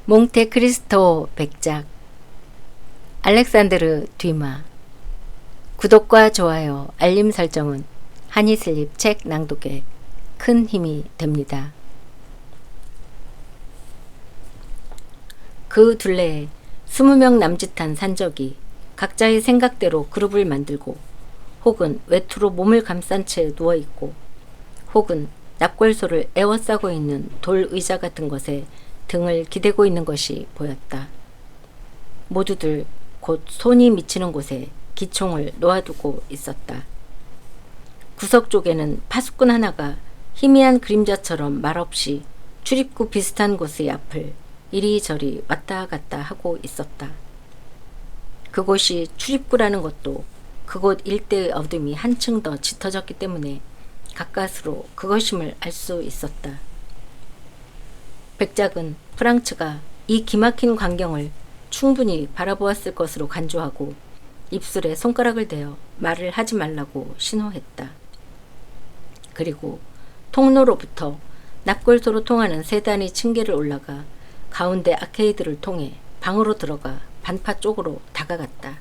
몽테크리스토 백작 알렉산드르 듀마. 구독과 좋아요, 알림 설정은 하니슬립 책 낭독에 큰 힘이 됩니다. 그 둘레에 20명 남짓한 산적이 각자의 생각대로 그룹을 만들고 혹은 외투로 몸을 감싼 채 누워있고 혹은 납골소를 에워싸고 있는 돌 의자 같은 것에 등을 기대고 있는 것이 보였다. 모두들 곧 손이 미치는 곳에 기총을 놓아두고 있었다. 구석 쪽에는 파수꾼 하나가 희미한 그림자처럼 말없이 출입구 비슷한 곳의 앞을 이리저리 왔다 갔다 하고 있었다. 그곳이 출입구라는 것도 그곳 일대의 어둠이 한층 더 짙어졌기 때문에 가까스로 그것임을 알 수 있었다. 백작은 프랑츠가 이 기막힌 광경을 충분히 바라보았을 것으로 간주하고 입술에 손가락을 대어 말을 하지 말라고 신호했다. 그리고 통로로부터 납골소로 통하는 세단의 층계를 올라가 가운데 아케이드를 통해 방으로 들어가 반파 쪽으로 다가갔다.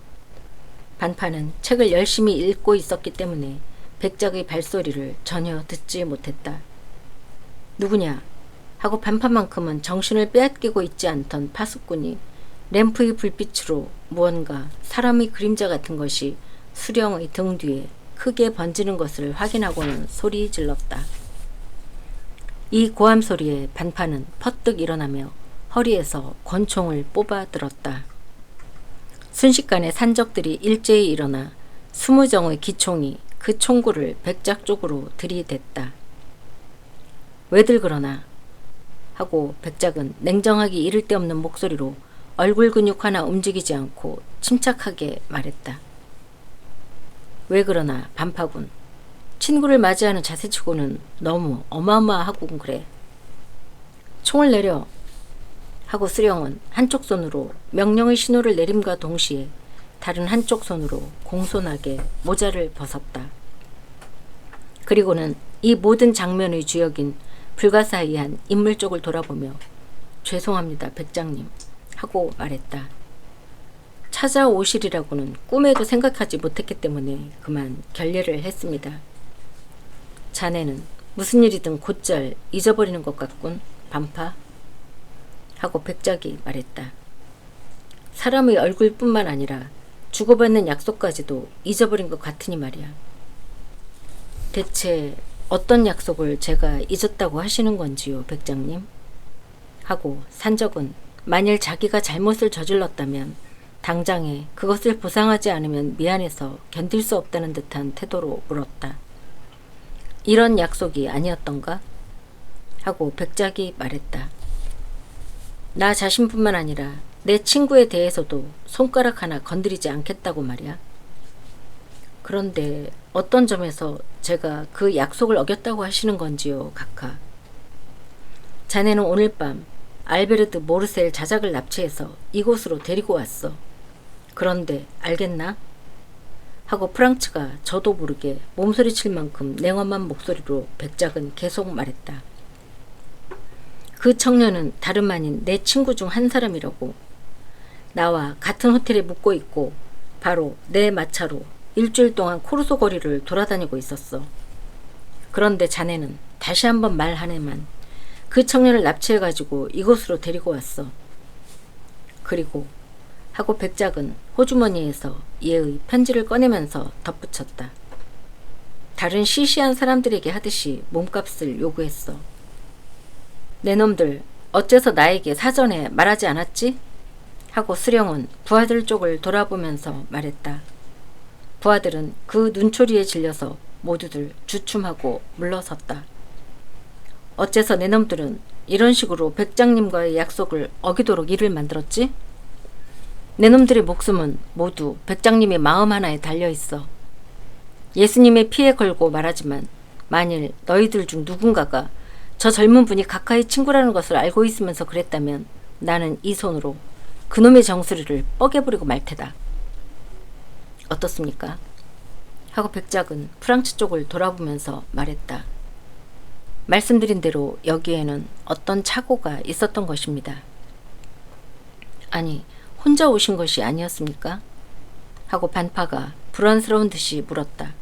반파는 책을 열심히 읽고 있었기 때문에 백작의 발소리를 전혀 듣지 못했다. 누구냐? 하고 반파만큼은 정신을 빼앗기고 있지 않던 파수꾼이 램프의 불빛으로 무언가 사람의 그림자 같은 것이 수령의 등 뒤에 크게 번지는 것을 확인하고는 소리 질렀다. 이 고함 소리에 반파는 퍼뜩 일어나며 허리에서 권총을 뽑아 들었다. 순식간에 산적들이 일제히 일어나 20정의 기총이 그 총구를 백작 쪽으로 들이댔다. 왜들 그러나? 하고 백작은 냉정하기 이를 데 없는 목소리로 얼굴 근육 하나 움직이지 않고 침착하게 말했다. 왜 그러나 반파군. 친구를 맞이하는 자세치고는 너무 어마어마하군 그래. 총을 내려. 하고 수령은 한쪽 손으로 명령의 신호를 내림과 동시에 다른 한쪽 손으로 공손하게 모자를 벗었다. 그리고는 이 모든 장면의 주역인 불가사의한 인물 쪽을 돌아보며 죄송합니다 백장님 하고 말했다. 찾아오시리라고는 꿈에도 생각하지 못했기 때문에 그만 결례를 했습니다. 자네는 무슨 일이든 곧잘 잊어버리는 것 같군 반파 하고 백작이 말했다. 사람의 얼굴뿐만 아니라 주고받는 약속까지도 잊어버린 것 같으니 말이야. 대체 어떤 약속을 제가 잊었다고 하시는 건지요 백장님? 하고 산적은 만일 자기가 잘못을 저질렀다면 당장에 그것을 보상하지 않으면 미안해서 견딜 수 없다는 듯한 태도로 물었다. 이런 약속이 아니었던가? 하고 백작이 말했다. 나 자신뿐만 아니라 내 친구에 대해서도 손가락 하나 건드리지 않겠다고 말이야. 그런데 어떤 점에서 제가 그 약속을 어겼다고 하시는 건지요, 카카. 자네는 오늘 밤 알베르트 모르셀 자작을 납치해서 이곳으로 데리고 왔어. 그런데 알겠나? 하고 프랑츠가 저도 모르게 몸소리칠 만큼 냉엄한 목소리로 백작은 계속 말했다. 그 청년은 다름 아닌 내 친구 중 한 사람이라고. 나와 같은 호텔에 묵고 있고 바로 내 마차로 일주일 동안 코르소 거리를 돌아다니고 있었어. 그런데 자네는 다시 한번 말하네만 그 청년을 납치해가지고 이곳으로 데리고 왔어. 그리고 하고 백작은 호주머니에서 얘의 편지를 꺼내면서 덧붙였다. 다른 시시한 사람들에게 하듯이 몸값을 요구했어. 내 놈들 어째서 나에게 사전에 말하지 않았지? 하고 수령은 부하들 쪽을 돌아보면서 말했다. 부하들은 그 눈초리에 질려서 모두들 주춤하고 물러섰다. 어째서 내 놈들은 이런 식으로 백장님과의 약속을 어기도록 일을 만들었지? 내 놈들의 목숨은 모두 백장님의 마음 하나에 달려있어. 예수님의 피에 걸고 말하지만 만일 너희들 중 누군가가 저 젊은 분이 카카의 친구라는 것을 알고 있으면서 그랬다면 나는 이 손으로 그놈의 정수리를 뻐개부리고 말 테다. 어떻습니까? 하고 백작은 프랑츠 쪽을 돌아보면서 말했다. 말씀드린 대로 여기에는 어떤 착오가 있었던 것입니다. 아니, 혼자 오신 것이 아니었습니까? 하고 반파가 불안스러운 듯이 물었다.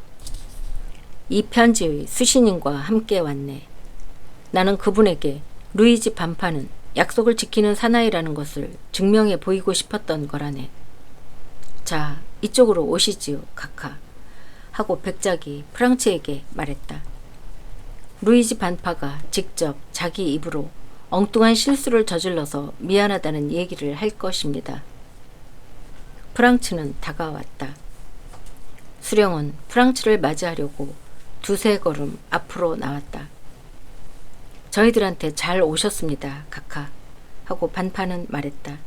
이 편지의 수신인과 함께 왔네. 나는 그분에게 루이지 반파는 약속을 지키는 사나이라는 것을 증명해 보이고 싶었던 거라네. 자, 이쪽으로 오시지요, 카카. 하고 백작이 프랑츠에게 말했다. 루이지 반파가 직접 자기 입으로 엉뚱한 실수를 저질러서 미안하다는 얘기를 할 것입니다. 프랑츠는 다가왔다. 수령은 프랑츠를 맞이하려고 두세 걸음 앞으로 나왔다. 저희들한테 잘 오셨습니다, 카카. 하고 반파는 말했다.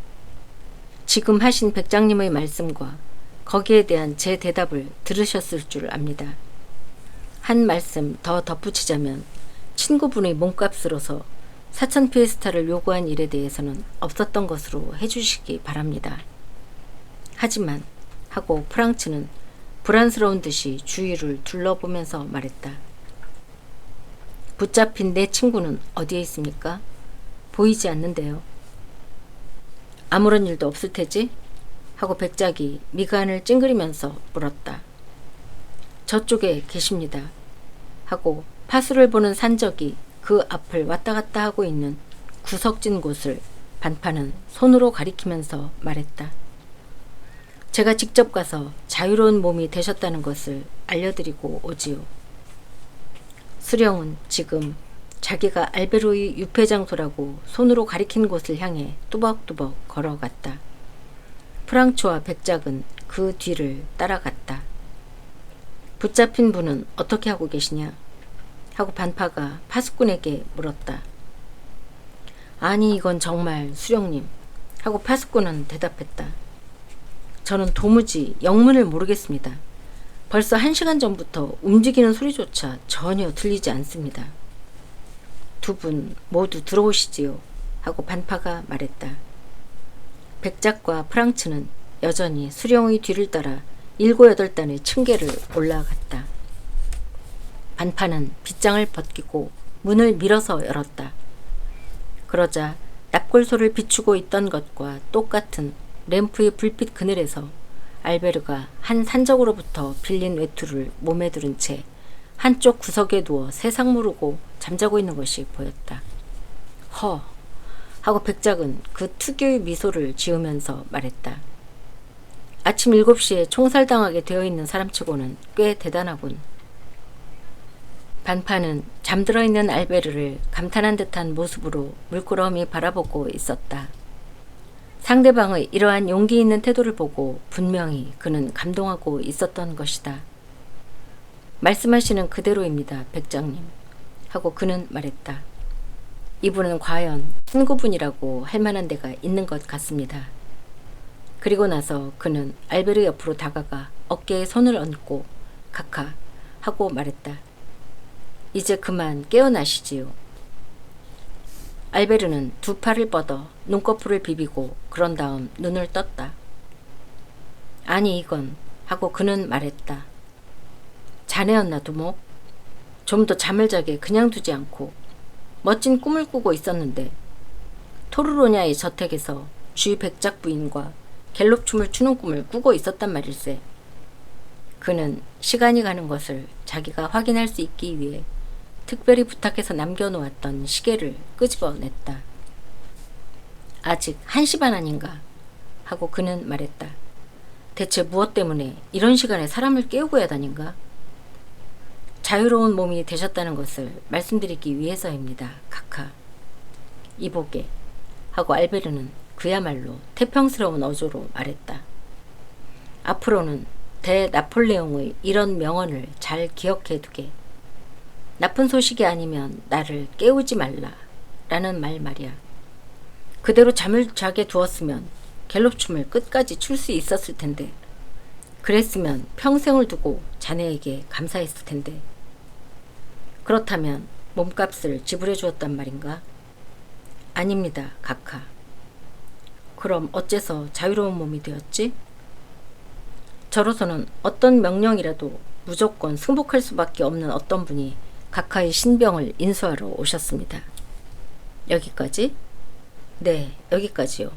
지금 하신 백장님의 말씀과 거기에 대한 제 대답을 들으셨을 줄 압니다. 한 말씀 더 덧붙이자면 친구분의 몸값으로서 사천 피에스타를 요구한 일에 대해서는 없었던 것으로 해주시기 바랍니다. 하지만 하고 프랑츠는 불안스러운 듯이 주위를 둘러보면서 말했다. 붙잡힌 내 친구는 어디에 있습니까? 보이지 않는데요. 아무런 일도 없을 테지? 하고 백작이 미간을 찡그리면서 물었다. 저쪽에 계십니다. 하고 파수를 보는 산적이 그 앞을 왔다 갔다 하고 있는 구석진 곳을 반파는 손으로 가리키면서 말했다. 제가 직접 가서 자유로운 몸이 되셨다는 것을 알려드리고 오지요. 수령은 지금 자기가 알베로의 유폐장소라고 손으로 가리킨 곳을 향해 뚜벅뚜벅 걸어갔다. 프랑츠와 백작은 그 뒤를 따라갔다. 붙잡힌 분은 어떻게 하고 계시냐? 하고 반파가 파수꾼에게 물었다. 아니, 이건 정말 수령님. 하고 파수꾼은 대답했다. 저는 도무지 영문을 모르겠습니다. 벌써 1시간 전부터 움직이는 소리조차 전혀 들리지 않습니다. 두 분 모두 들어오시지요. 하고 반파가 말했다. 백작과 프랑츠는 여전히 수령의 뒤를 따라 7, 8단의 층계를 올라갔다. 반파는 빗장을 벗기고 문을 밀어서 열었다. 그러자 납골소를 비추고 있던 것과 똑같은 램프의 불빛 그늘에서 알베르가 한 산적으로부터 빌린 외투를 몸에 두른 채 한쪽 구석에 누워 세상 모르고 잠자고 있는 것이 보였다. 허! 하고 백작은 그 특유의 미소를 지으면서 말했다. 아침 7시에 총살당하게 되어 있는 사람치고는 꽤 대단하군. 반파는 잠들어 있는 알베르를 감탄한 듯한 모습으로 물끄러미 바라보고 있었다. 상대방의 이러한 용기 있는 태도를 보고 분명히 그는 감동하고 있었던 것이다. 말씀하시는 그대로입니다, 백장님. 하고 그는 말했다. 이분은 과연 친구분이라고 할 만한 데가 있는 것 같습니다. 그리고 나서 그는 알베르 옆으로 다가가 어깨에 손을 얹고 카카 하고 말했다. 이제 그만 깨어나시지요. 알베르는 두 팔을 뻗어 눈꺼풀을 비비고 그런 다음 눈을 떴다. 아니 이건 하고 그는 말했다. 자네였나 두목? 좀 더 잠을 자게 그냥 두지 않고 멋진 꿈을 꾸고 있었는데 토르로냐의 저택에서 쥐 백작 부인과 갤롭춤을 추는 꿈을 꾸고 있었단 말일세. 그는 시간이 가는 것을 자기가 확인할 수 있기 위해 특별히 부탁해서 남겨놓았던 시계를 끄집어냈다. 아직 1시 반 아닌가? 하고 그는 말했다. 대체 무엇 때문에 이런 시간에 사람을 깨우고 야다닌가? 자유로운 몸이 되셨다는 것을 말씀드리기 위해서입니다, 카카. 이보게. 하고 알베르는 그야말로 태평스러운 어조로 말했다. 앞으로는 대나폴레옹의 이런 명언을 잘 기억해 두게. 나쁜 소식이 아니면 나를 깨우지 말라 라는 말 말이야. 그대로 잠을 자게 두었으면 갤롭춤을 끝까지 출 수 있었을 텐데, 그랬으면 평생을 두고 자네에게 감사했을 텐데, 그렇다면 몸값을 지불해 주었단 말인가? 아닙니다, 카카. 그럼 어째서 자유로운 몸이 되었지? 저로서는 어떤 명령이라도 무조건 승복할 수밖에 없는 어떤 분이 카카의 신병을 인수하러 오셨습니다. 여기까지? 네, 여기까지요.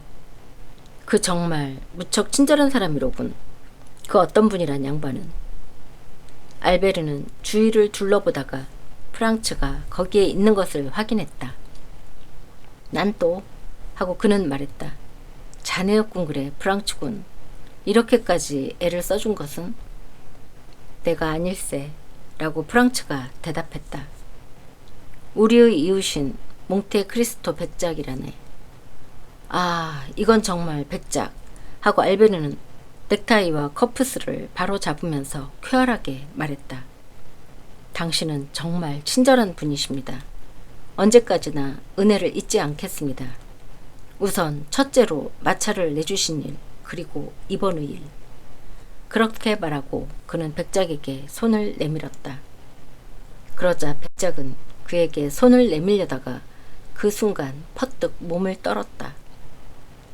그 정말 무척 친절한 사람이로군. 그 어떤 분이란 양반은. 알베르는 주위를 둘러보다가 프랑츠가 거기에 있는 것을 확인했다. 난 또 하고 그는 말했다. 자네였군 그래 프랑츠군. 이렇게까지 애를 써준 것은? 내가 아닐세 라고 프랑츠가 대답했다. 우리의 이웃인 몽테크리스토 백작이라네. 아, 이건 정말 백작 하고 알베르는 넥타이와 커프스를 바로 잡으면서 쾌활하게 말했다. 당신은 정말 친절한 분이십니다. 언제까지나 은혜를 잊지 않겠습니다. 우선 첫째로 마차를 내주신 일, 그리고 이번의 일. 그렇게 말하고 그는 백작에게 손을 내밀었다. 그러자 백작은 그에게 손을 내밀려다가 그 순간 퍼뜩 몸을 떨었다.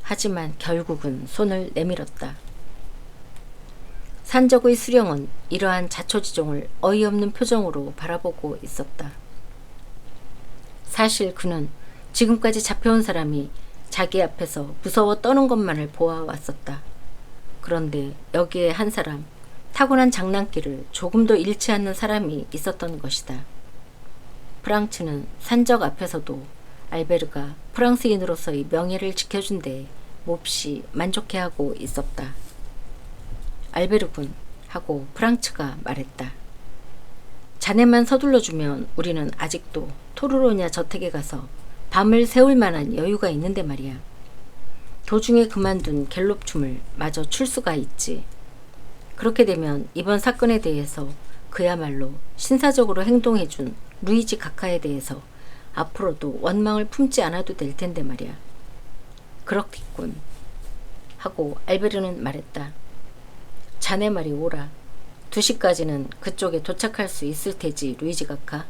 하지만 결국은 손을 내밀었다. 산적의 수령은 이러한 자초지종을 어이없는 표정으로 바라보고 있었다. 사실 그는 지금까지 잡혀온 사람이 자기 앞에서 무서워 떠는 것만을 보아왔었다. 그런데 여기에 한 사람, 타고난 장난기를 조금도 잃지 않는 사람이 있었던 것이다. 프랑츠는 산적 앞에서도 알베르가 프랑스인으로서의 명예를 지켜준 데에 몹시 만족해하고 있었다. 알베르군 하고 프랑츠가 말했다. 자네만 서둘러주면 우리는 아직도 토르로냐 저택에 가서 밤을 새울 만한 여유가 있는데 말이야. 도중에 그만둔 갤롭춤을 마저 출 수가 있지. 그렇게 되면 이번 사건에 대해서 그야말로 신사적으로 행동해준 루이지 카카에 대해서 앞으로도 원망을 품지 않아도 될 텐데 말이야. 그렇겠군 하고 알베르는 말했다. 자네 말이 옳아. 2시까지는 그쪽에 도착할 수 있을 테지 루이지 카카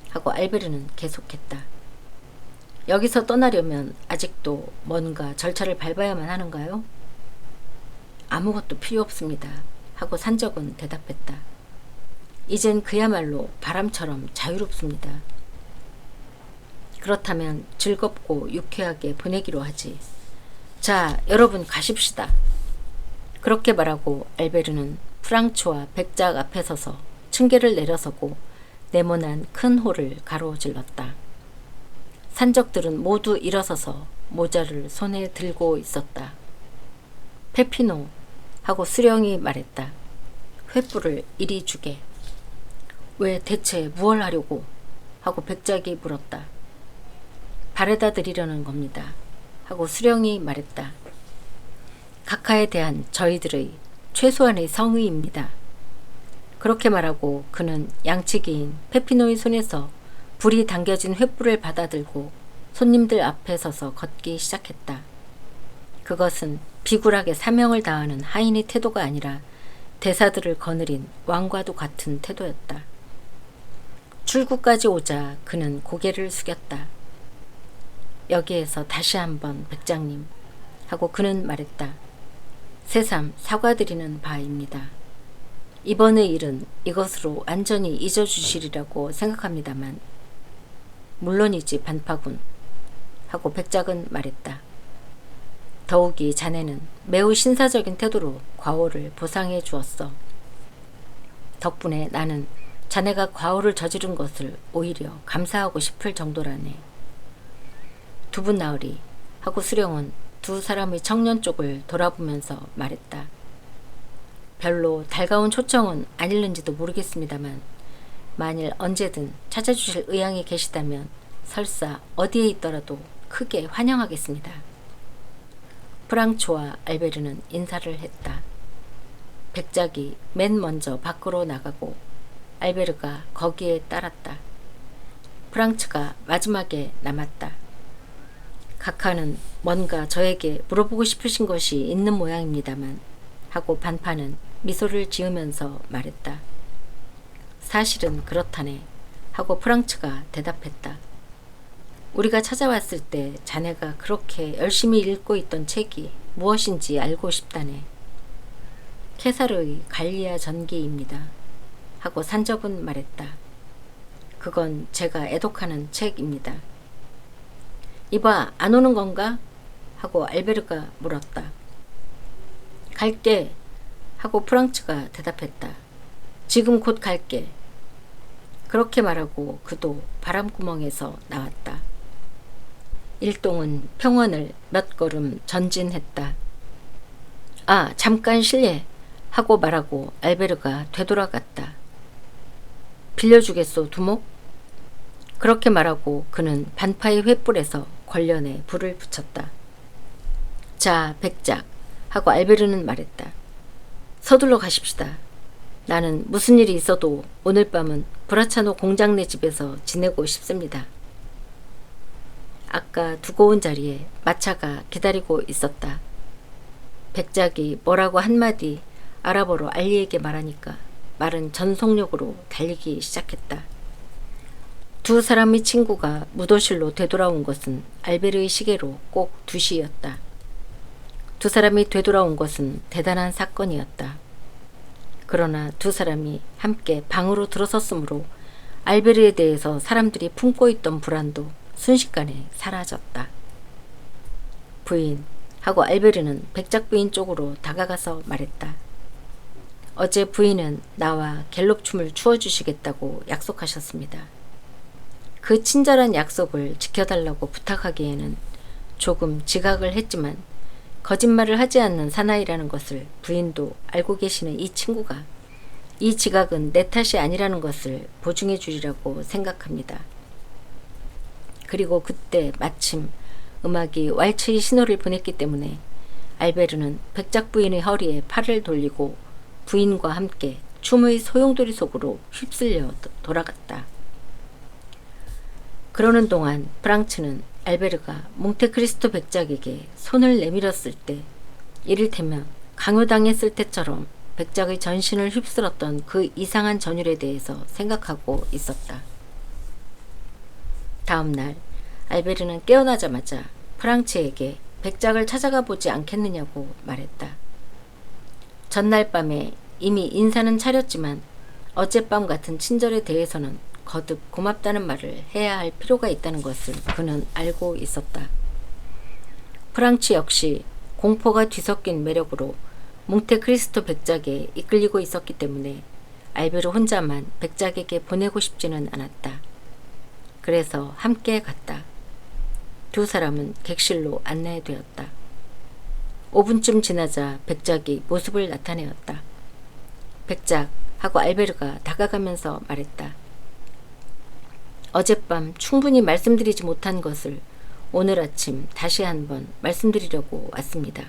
하고 알베르는 계속했다. 여기서 떠나려면 아직도 뭔가 절차를 밟아야만 하는가요? 아무것도 필요 없습니다 하고 산적은 대답했다. 이젠 그야말로 바람처럼 자유롭습니다. 그렇다면 즐겁고 유쾌하게 보내기로 하지. 자, 여러분 가십시다. 그렇게 말하고 알베르는 프랑츠와 백작 앞에 서서 층계를 내려서고 네모난 큰 홀을 가로질렀다. 산적들은 모두 일어서서 모자를 손에 들고 있었다. 페피노 하고 수령이 말했다. 횃불을 이리 주게. 왜 대체 무얼 하려고? 하고 백작이 물었다. 바래다 드리려는 겁니다. 하고 수령이 말했다. 카카에 대한 저희들의 최소한의 성의입니다. 그렇게 말하고 그는 양치기인 페피노의 손에서 불이 당겨진 횃불을 받아들고 손님들 앞에 서서 걷기 시작했다. 그것은 비굴하게 사명을 다하는 하인의 태도가 아니라 대사들을 거느린 왕과도 같은 태도였다. 출구까지 오자 그는 고개를 숙였다. 여기에서 다시 한번 백장님 하고 그는 말했다. 새삼 사과드리는 바입니다. 이번의 일은 이것으로 완전히 잊어주시리라고 생각합니다만 물론이지 반파군 하고 백작은 말했다. 더욱이 자네는 매우 신사적인 태도로 과오를 보상해 주었어. 덕분에 나는 자네가 과오를 저지른 것을 오히려 감사하고 싶을 정도라네. 두분 나으리 하고 수령은 두 사람의 청년 쪽을 돌아보면서 말했다. 별로 달가운 초청은 아닐는지도 모르겠습니다만 만일 언제든 찾아주실 의향이 계시다면 설사 어디에 있더라도 크게 환영하겠습니다. 프랑츠와 알베르는 인사를 했다. 백작이 맨 먼저 밖으로 나가고 알베르가 거기에 따랐다. 프랑츠가 마지막에 남았다. 카카는 뭔가 저에게 물어보고 싶으신 것이 있는 모양입니다만 하고 반파는 미소를 지으면서 말했다. 사실은 그렇다네 하고 프랑츠가 대답했다. 우리가 찾아왔을 때 자네가 그렇게 열심히 읽고 있던 책이 무엇인지 알고 싶다네. 케사르의 갈리아 전기입니다 하고 산적은 말했다. 그건 제가 애독하는 책입니다. 이봐, 안 오는 건가? 하고 알베르가 물었다. 갈게 하고 프랑츠가 대답했다. 지금 곧 갈게. 그렇게 말하고 그도 바람구멍에서 나왔다. 일동은 평원을 몇 걸음 전진했다. 아, 잠깐 실례 하고 말하고 알베르가 되돌아갔다. 빌려주겠소, 두목? 그렇게 말하고 그는 반파의 횃불에서 걸련에 불을 붙였다. 자, 백작 하고 알베르는 말했다. 서둘러 가십시다. 나는 무슨 일이 있어도 오늘 밤은 브라차노 공장네 집에서 지내고 싶습니다. 아까 두고 온 자리에 마차가 기다리고 있었다. 백작이 뭐라고 한마디 아랍어로 알리에게 말하니까 말은 전속력으로 달리기 시작했다. 두 사람의 친구가 무도실로 되돌아온 것은 알베르의 시계로 꼭 2시였다. 두 사람이 되돌아온 것은 대단한 사건이었다. 그러나 두 사람이 함께 방으로 들어섰으므로 알베르에 대해서 사람들이 품고 있던 불안도 순식간에 사라졌다. 부인 하고 알베르는 백작 부인 쪽으로 다가가서 말했다. 어제 부인은 나와 갤롭춤을 추어주시겠다고 약속하셨습니다. 그 친절한 약속을 지켜달라고 부탁하기에는 조금 지각을 했지만 거짓말을 하지 않는 사나이라는 것을 부인도 알고 계시는 이 친구가 이 지각은 내 탓이 아니라는 것을 보증해 주리라고 생각합니다. 그리고 그때 마침 음악이 왈츠의 신호를 보냈기 때문에 알베르는 백작 부인의 허리에 팔을 돌리고 부인과 함께 춤의 소용돌이 속으로 휩쓸려 돌아갔다. 그러는 동안 프랑츠는 알베르가 몽테크리스토 백작에게 손을 내밀었을 때 이를테면 강요당했을 때처럼 백작의 전신을 휩쓸었던 그 이상한 전율에 대해서 생각하고 있었다. 다음 날 알베르는 깨어나자마자 프랑츠에게 백작을 찾아가 보지 않겠느냐고 말했다. 전날 밤에 이미 인사는 차렸지만 어젯밤 같은 친절에 대해서는 거듭 고맙다는 말을 해야 할 필요가 있다는 것을 그는 알고 있었다. 프랑츠 역시 공포가 뒤섞인 매력으로 몽테크리스토 백작에 이끌리고 있었기 때문에 알베르 혼자만 백작에게 보내고 싶지는 않았다. 그래서 함께 갔다. 두 사람은 객실로 안내되었다. 5분쯤 지나자 백작이 모습을 나타내었다. 백작 하고 알베르가 다가가면서 말했다. 어젯밤 충분히 말씀드리지 못한 것을 오늘 아침 다시 한번 말씀드리려고 왔습니다.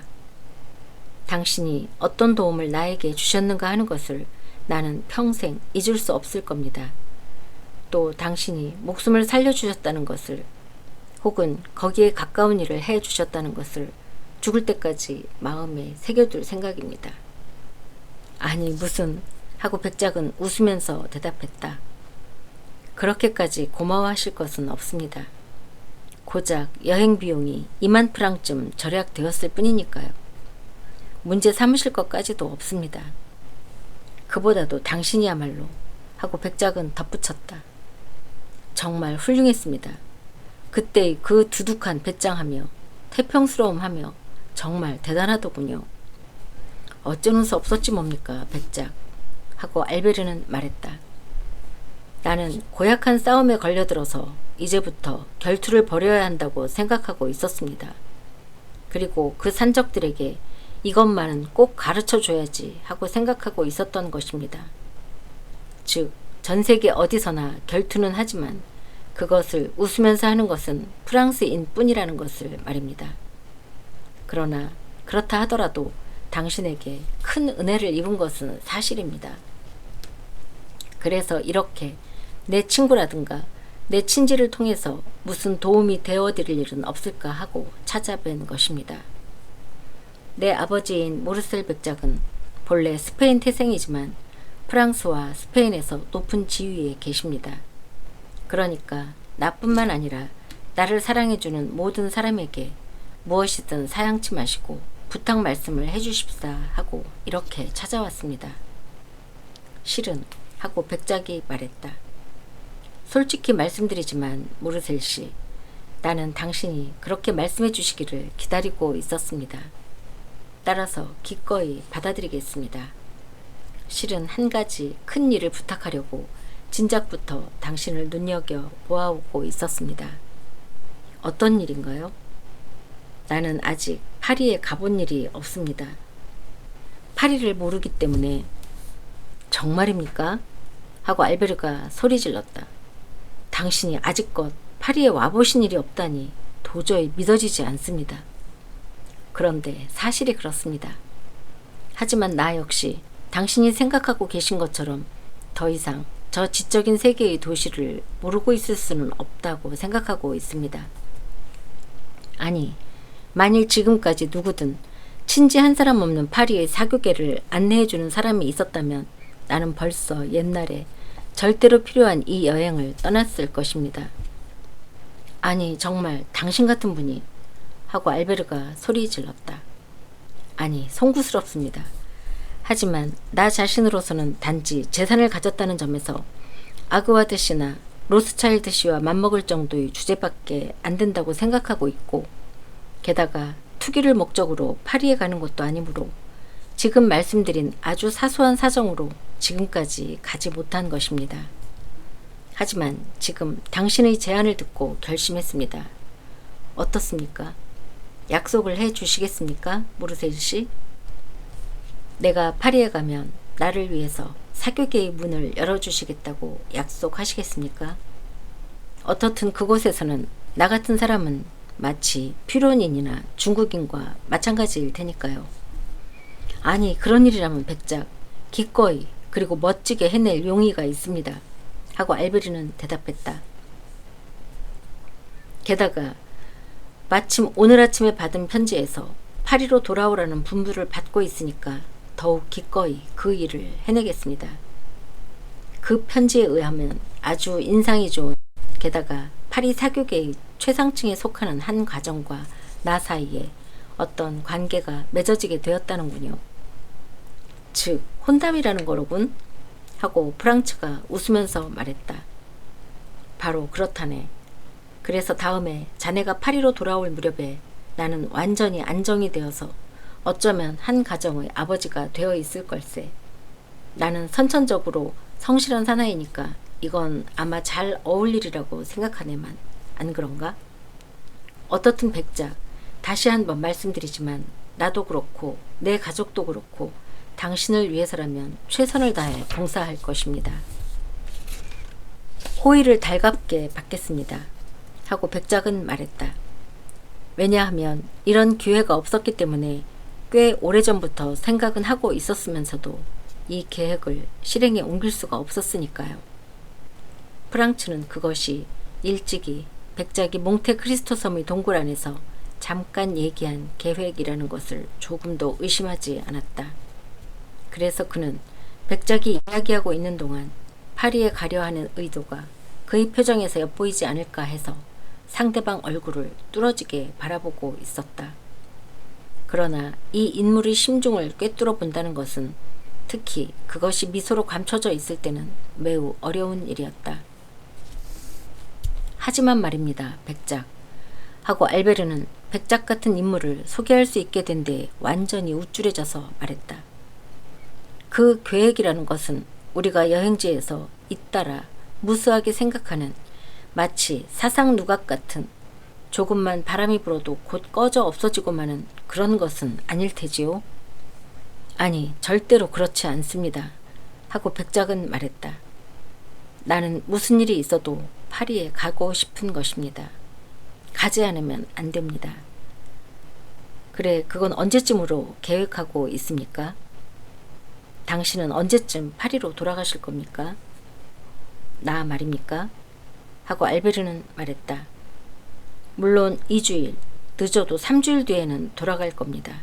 당신이 어떤 도움을 나에게 주셨는가 하는 것을 나는 평생 잊을 수 없을 겁니다. 또 당신이 목숨을 살려주셨다는 것을 혹은 거기에 가까운 일을 해주셨다는 것을 죽을 때까지 마음에 새겨둘 생각입니다. 아니 무슨 하고 백작은 웃으면서 대답했다. 그렇게까지 고마워하실 것은 없습니다. 고작 여행 비용이 2만 프랑쯤 절약되었을 뿐이니까요. 문제 삼으실 것까지도 없습니다. 그보다도 당신이야말로 하고 백작은 덧붙였다. 정말 훌륭했습니다. 그때의 그 두둑한 배짱하며 태평스러움하며 정말 대단하더군요. 어쩌는 수 없었지 뭡니까 백작 하고 알베르는 말했다. 나는 고약한 싸움에 걸려들어서 이제부터 결투를 벌여야 한다고 생각하고 있었습니다. 그리고 그 산적들에게 이것만은 꼭 가르쳐줘야지 하고 생각하고 있었던 것입니다. 즉 전 세계 어디서나 결투는 하지만 그것을 웃으면서 하는 것은 프랑스인 뿐이라는 것을 말입니다. 그러나 그렇다 하더라도 당신에게 큰 은혜를 입은 것은 사실입니다. 그래서 이렇게 내 친구라든가 내 친지를 통해서 무슨 도움이 되어드릴 일은 없을까 하고 찾아뵌 것입니다. 내 아버지인 모르셀 백작은 본래 스페인 태생이지만 프랑스와 스페인에서 높은 지위에 계십니다. 그러니까 나뿐만 아니라 나를 사랑해주는 모든 사람에게 무엇이든 사양치 마시고 부탁 말씀을 해주십사 하고 이렇게 찾아왔습니다. 실은 하고 백작이 말했다. 솔직히 말씀드리지만 모르셀 씨, 나는 당신이 그렇게 말씀해 주시기를 기다리고 있었습니다. 따라서 기꺼이 받아들이겠습니다. 실은 한 가지 큰 일을 부탁하려고 진작부터 당신을 눈여겨 보아오고 있었습니다. 어떤 일인가요? 나는 아직 파리에 가본 일이 없습니다. 파리를 모르기 때문에. 정말입니까? 하고 알베르가 소리 질렀다. 당신이 아직껏 파리에 와보신 일이 없다니 도저히 믿어지지 않습니다. 그런데 사실이 그렇습니다. 하지만 나 역시 당신이 생각하고 계신 것처럼 더 이상 저 지적인 세계의 도시를 모르고 있을 수는 없다고 생각하고 있습니다. 아니, 만일 지금까지 누구든 친지 한 사람 없는 파리의 사교계를 안내해주는 사람이 있었다면 나는 벌써 옛날에 절대로 필요한 이 여행을 떠났을 것입니다. 아니, 정말 당신 같은 분이, 하고 알베르가 소리 질렀다. 아니, 송구스럽습니다. 하지만 나 자신으로서는 단지 재산을 가졌다는 점에서 아그와드 씨나 로스차일드 씨와 맞먹을 정도의 주제밖에 안 된다고 생각하고 있고, 게다가 투기를 목적으로 파리에 가는 것도 아니므로 지금 말씀드린 아주 사소한 사정으로 지금까지 가지 못한 것입니다. 하지만 지금 당신의 제안을 듣고 결심했습니다. 어떻습니까? 약속을 해 주시겠습니까, 모르셀 씨? 내가 파리에 가면 나를 위해서 사교계의 문을 열어주시겠다고 약속하시겠습니까? 어떻든 그곳에서는 나 같은 사람은 마치 피론인이나 중국인과 마찬가지일 테니까요. 아니, 그런 일이라면 백작, 기꺼이 그리고 멋지게 해낼 용의가 있습니다. 하고 알베르는 대답했다. 게다가 마침 오늘 아침에 받은 편지에서 파리로 돌아오라는 분부를 받고 있으니까 더욱 기꺼이 그 일을 해내겠습니다. 그 편지에 의하면 아주 인상이 좋은, 게다가 파리 사교계의 최상층에 속하는 한 가정과 나 사이에 어떤 관계가 맺어지게 되었다는군요. 즉, 혼담이라는 거로군? 하고 프랑츠가 웃으면서 말했다. 바로 그렇다네. 그래서 다음에 자네가 파리로 돌아올 무렵에 나는 완전히 안정이 되어서 어쩌면 한 가정의 아버지가 되어 있을 걸세. 나는 선천적으로 성실한 사나이니까 이건 아마 잘 어울리리라고 생각하네만. 안 그런가? 어떻든 백작, 다시 한번 말씀드리지만 나도 그렇고 내 가족도 그렇고 당신을 위해서라면 최선을 다해 봉사할 것입니다. 호의를 달갑게 받겠습니다. 하고 백작은 말했다. 왜냐하면 이런 기회가 없었기 때문에 꽤 오래전부터 생각은 하고 있었으면서도 이 계획을 실행에 옮길 수가 없었으니까요. 프랑츠는 그것이 일찍이 백작이 몽테크리스토 섬의 동굴 안에서 잠깐 얘기한 계획이라는 것을 조금도 의심하지 않았다. 그래서 그는 백작이 이야기하고 있는 동안 파리에 가려 하는 의도가 그의 표정에서 엿보이지 않을까 해서 상대방 얼굴을 뚫어지게 바라보고 있었다. 그러나 이 인물의 심중을 꿰뚫어 본다는 것은 특히 그것이 미소로 감춰져 있을 때는 매우 어려운 일이었다. 하지만 말입니다, 백작. 하고 알베르는 백작 같은 인물을 소개할 수 있게 된 데 완전히 우쭐해져서 말했다. 그 계획이라는 것은 우리가 여행지에서 잇따라 무수하게 생각하는 마치 사상 누각 같은 조금만 바람이 불어도 곧 꺼져 없어지고 마는 그런 것은 아닐 테지요? 아니, 절대로 그렇지 않습니다. 하고 백작은 말했다. 나는 무슨 일이 있어도 파리에 가고 싶은 것입니다. 가지 않으면 안 됩니다. 그래, 그건 언제쯤으로 계획하고 있습니까? 당신은 언제쯤 파리로 돌아가실 겁니까? 나 말입니까? 하고 알베르는 말했다. 물론 2주일, 늦어도 3주일 뒤에는 돌아갈 겁니다.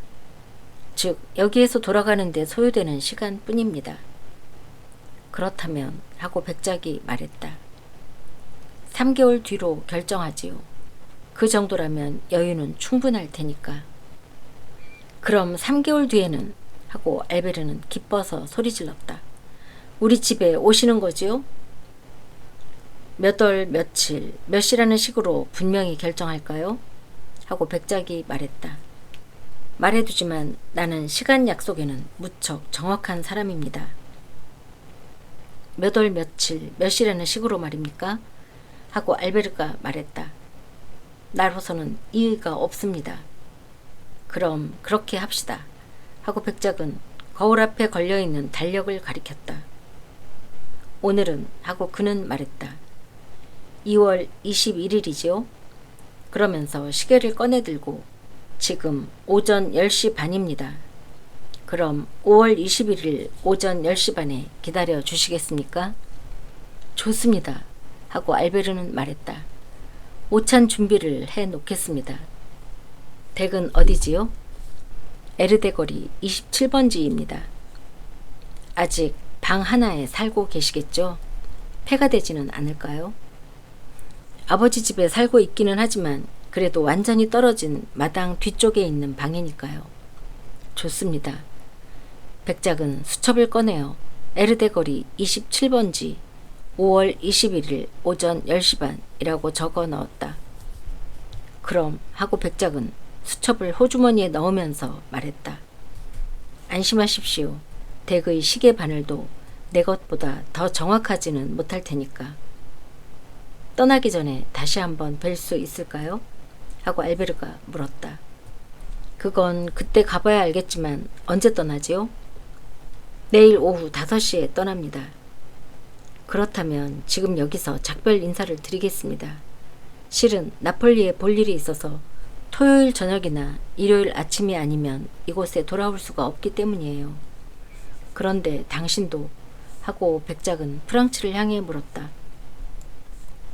즉, 여기에서 돌아가는 데 소요되는 시간뿐입니다. 그렇다면, 하고 백작이 말했다. 3개월 뒤로 결정하지요. 그 정도라면 여유는 충분할 테니까. 그럼 3개월 뒤에는, 하고 알베르는 기뻐서 소리 질렀다. 우리 집에 오시는 거지요? 몇 월 며칠 몇 시라는 식으로 분명히 결정할까요? 하고 백작이 말했다. 말해두지만 나는 시간 약속에는 무척 정확한 사람입니다. 몇 월 며칠 몇 시라는 식으로 말입니까? 하고 알베르가 말했다. 나로서는 이의가 없습니다. 그럼 그렇게 합시다. 하고 백작은 거울 앞에 걸려있는 달력을 가리켰다. 오늘은 하고 그는 말했다. 2월 21일이지요? 그러면서 시계를 꺼내들고 지금 오전 10시 반입니다. 그럼 5월 21일 오전 10시 반에 기다려 주시겠습니까? 좋습니다. 하고 알베르는 말했다. 오찬 준비를 해 놓겠습니다. 댁은 어디지요? 에르데 거리 27번지입니다. 아직 방 하나에 살고 계시겠죠? 폐가 되지는 않을까요? 아버지 집에 살고 있기는 하지만 그래도 완전히 떨어진 마당 뒤쪽에 있는 방이니까요. 좋습니다. 백작은 수첩을 꺼내어 에르데 거리 27번지 5월 21일 오전 10시 반이라고 적어 넣었다. 그럼 하고 백작은 수첩을 호주머니에 넣으면서 말했다. 안심하십시오. 댁의 시계 바늘도 내 것보다 더 정확하지는 못할 테니까. 떠나기 전에 다시 한번 뵐 수 있을까요? 하고 알베르가 물었다. 그건 그때 가봐야 알겠지만 언제 떠나지요? 내일 오후 5시에 떠납니다. 그렇다면 지금 여기서 작별 인사를 드리겠습니다. 실은 나폴리에 볼 일이 있어서 토요일 저녁이나 일요일 아침이 아니면 이곳에 돌아올 수가 없기 때문이에요. 그런데 당신도 하고 백작은 프랑츠를 향해 물었다.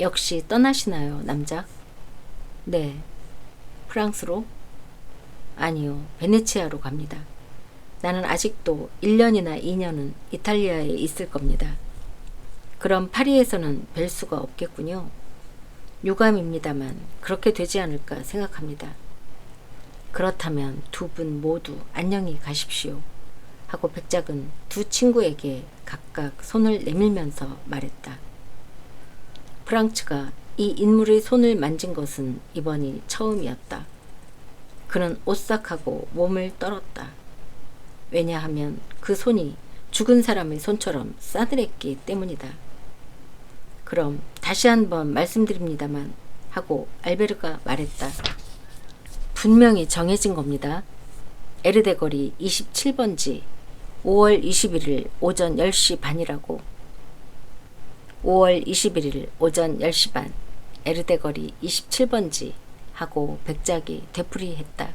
역시 떠나시나요, 남자? 네. 프랑스로? 아니요, 베네치아로 갑니다. 나는 아직도 1년이나 2년은 이탈리아에 있을 겁니다. 그럼 파리에서는 뵐 수가 없겠군요. 유감입니다만 그렇게 되지 않을까 생각합니다. 그렇다면 두 분 모두 안녕히 가십시오. 하고 백작은 두 친구에게 각각 손을 내밀면서 말했다. 프랑츠가 이 인물의 손을 만진 것은 이번이 처음이었다. 그는 오싹하고 몸을 떨었다. 왜냐하면 그 손이 죽은 사람의 손처럼 싸늘했기 때문이다. 그럼 다시 한번 말씀드립니다만 하고 알베르가 말했다. 분명히 정해진 겁니다. 에르데 거리 27번지 5월 21일 오전 10시 반이라고. 5월 21일 오전 10시 반 에르데 거리 27번지 하고 백작이 되풀이했다.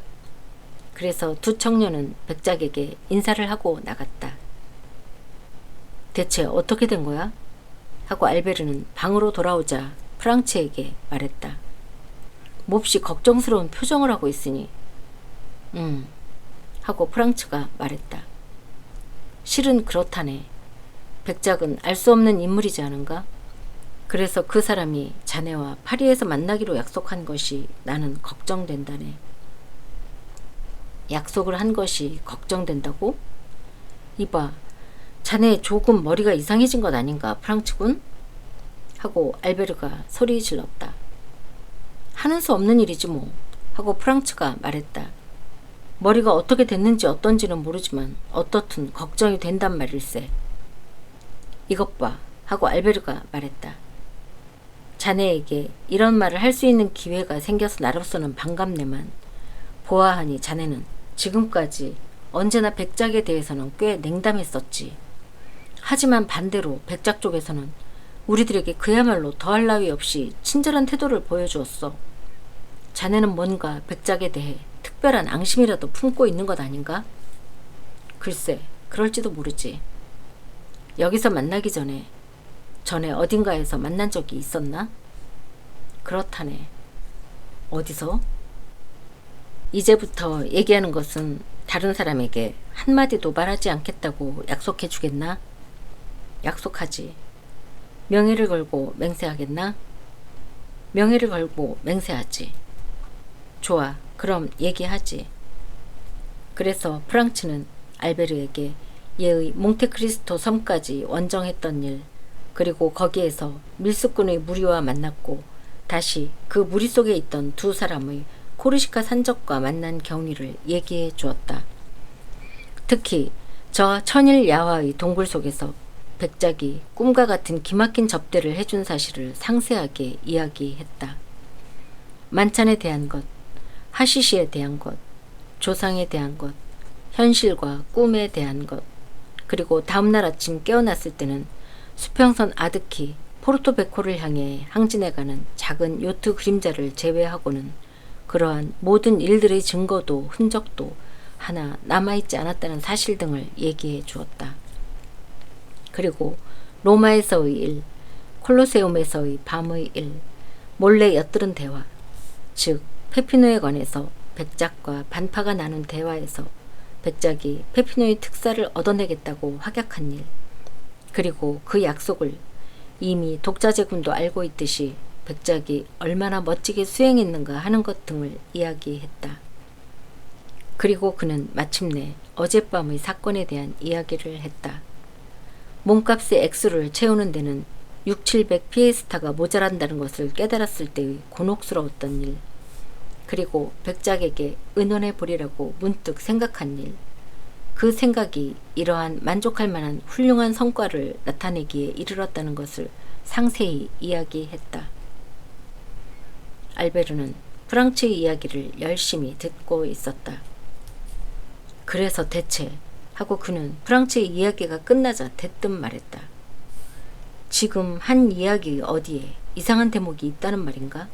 그래서 두 청년은 백작에게 인사를 하고 나갔다. 대체 어떻게 된 거야? 하고 알베르는 방으로 돌아오자 프랑츠에게 말했다. 몹시 걱정스러운 표정을 하고 있으니 하고 프랑츠가 말했다. 실은 그렇다네. 백작은 알 수 없는 인물이지 않은가? 그래서 그 사람이 자네와 파리에서 만나기로 약속한 것이 나는 걱정된다네. 약속을 한 것이 걱정된다고? 이봐, 자네 조금 머리가 이상해진 것 아닌가, 프랑츠군? 하고 알베르가 소리 질렀다. 하는 수 없는 일이지 뭐. 하고 프랑츠가 말했다. 머리가 어떻게 됐는지 어떤지는 모르지만 어떻든 걱정이 된단 말일세. 이것 봐. 하고 알베르가 말했다. 자네에게 이런 말을 할 수 있는 기회가 생겨서 나로서는 반갑네만 보아하니 자네는 지금까지 언제나 백작에 대해서는 꽤 냉담했었지. 하지만 반대로 백작 쪽에서는 우리들에게 그야말로 더할 나위 없이 친절한 태도를 보여주었어. 자네는 뭔가 백작에 대해 특별한 앙심이라도 품고 있는 것 아닌가? 글쎄, 그럴지도 모르지. 여기서 만나기 전에 어딘가에서 만난 적이 있었나? 그렇다네. 어디서? 이제부터 얘기하는 것은 다른 사람에게 한마디도 말하지 않겠다고 약속해 주겠나? 약속하지. 명예를 걸고 맹세하겠나? 명예를 걸고 맹세하지. 좋아, 그럼 얘기하지. 그래서 프랑츠는 알베르에게 얘의 몽테크리스토 섬까지 원정했던 일, 그리고 거기에서 밀수꾼의 무리와 만났고 다시 그 무리 속에 있던 두 사람의 코르시카 산적과 만난 경위를 얘기해 주었다. 특히 저 천일 야화의 동굴 속에서 백작이 꿈과 같은 기막힌 접대를 해준 사실을 상세하게 이야기했다. 만찬에 대한 것, 하시시에 대한 것, 조상에 대한 것, 현실과 꿈에 대한 것, 그리고 다음날 아침 깨어났을 때는 수평선 아드키 포르토베코를 향해 항진해가는 작은 요트 그림자를 제외하고는 그러한 모든 일들의 증거도 흔적도 하나 남아있지 않았다는 사실 등을 얘기해 주었다. 그리고 로마에서의 일, 콜로세움에서의 밤의 일, 몰래 엿들은 대화, 즉 페피노에 관해서 백작과 반파가 나눈 대화에서 백작이 페피노의 특사를 얻어내겠다고 확약한 일, 그리고 그 약속을 이미 독자제군도 알고 있듯이 백작이 얼마나 멋지게 수행했는가 하는 것 등을 이야기했다. 그리고 그는 마침내 어젯밤의 사건에 대한 이야기를 했다. 몸값의 액수를 채우는 데는 6,700 피에스타가 모자란다는 것을 깨달았을 때의 곤혹스러웠던 일, 그리고 백작에게 은원해 보리라고 문득 생각한 일, 그 생각이 이러한 만족할 만한 훌륭한 성과를 나타내기에 이르렀다는 것을 상세히 이야기했다. 알베르는 프랑츠의 이야기를 열심히 듣고 있었다. 그래서 대체 하고 그는 프랑츠의 이야기가 끝나자 대뜸 말했다. 지금 한 이야기 어디에 이상한 대목이 있다는 말인가?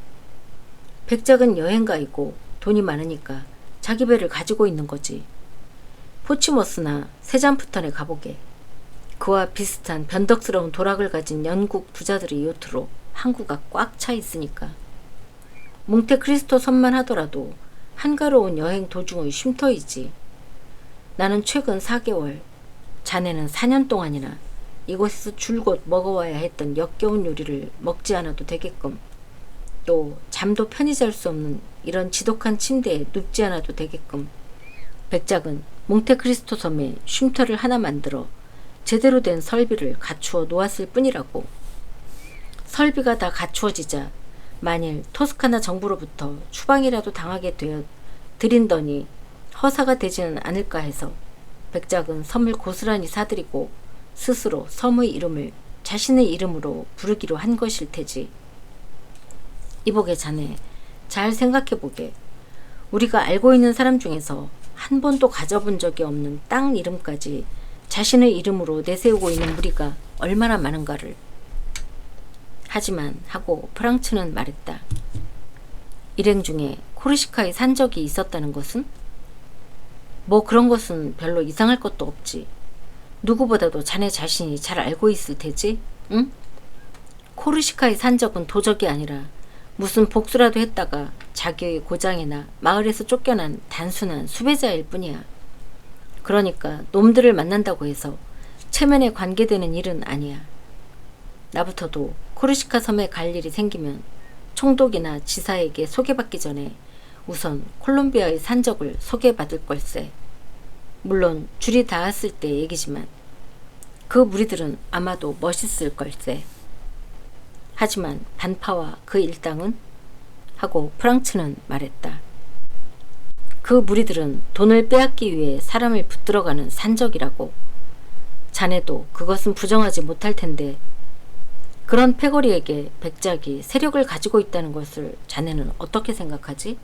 백작은 여행가이고 돈이 많으니까 자기 배를 가지고 있는 거지. 포치머스나 세잔프턴에 가보게. 그와 비슷한 변덕스러운 도락을 가진 영국 부자들의 요트로 항구가 꽉 차 있으니까. 몽테크리스토 섬만 하더라도 한가로운 여행 도중의 쉼터이지. 나는 최근 4개월, 자네는 4년 동안이나 이곳에서 줄곧 먹어와야 했던 역겨운 요리를 먹지 않아도 되게끔, 또 잠도 편히 잘 수 없는 이런 지독한 침대에 눕지 않아도 되게끔 백작은 몽테크리스토 섬에 쉼터를 하나 만들어 제대로 된 설비를 갖추어 놓았을 뿐이라고. 설비가 다 갖추어지자 만일 토스카나 정부로부터 추방이라도 당하게 되어 들인더니 허사가 되지는 않을까 해서 백작은 섬을 고스란히 사들이고 스스로 섬의 이름을 자신의 이름으로 부르기로 한 것일 테지. 이보게 자네, 잘 생각해보게. 우리가 알고 있는 사람 중에서 한 번도 가져본 적이 없는 땅 이름까지 자신의 이름으로 내세우고 있는 무리가 얼마나 많은가를. 하지만 하고 프랑츠는 말했다. 일행 중에 코르시카에 산 적이 있었다는 것은? 뭐 그런 것은 별로 이상할 것도 없지. 누구보다도 자네 자신이 잘 알고 있을 테지, 응? 코르시카에 산 적은 도적이 아니라 무슨 복수라도 했다가 자기의 고장이나 마을에서 쫓겨난 단순한 수배자일 뿐이야. 그러니까 놈들을 만난다고 해서 체면에 관계되는 일은 아니야. 나부터도 코르시카 섬에 갈 일이 생기면 총독이나 지사에게 소개받기 전에 우선 콜롬비아의 산적을 소개받을 걸세. 물론 줄이 닿았을 때 얘기지만 그 무리들은 아마도 멋있을 걸세. 하지만 반파와 그 일당은? 하고 프랑츠는 말했다. 그 무리들은 돈을 빼앗기 위해 사람을 붙들어가는 산적이라고. 자네도 그것은 부정하지 못할 텐데 그런 패거리에게 백작이 세력을 가지고 있다는 것을 자네는 어떻게 생각하지?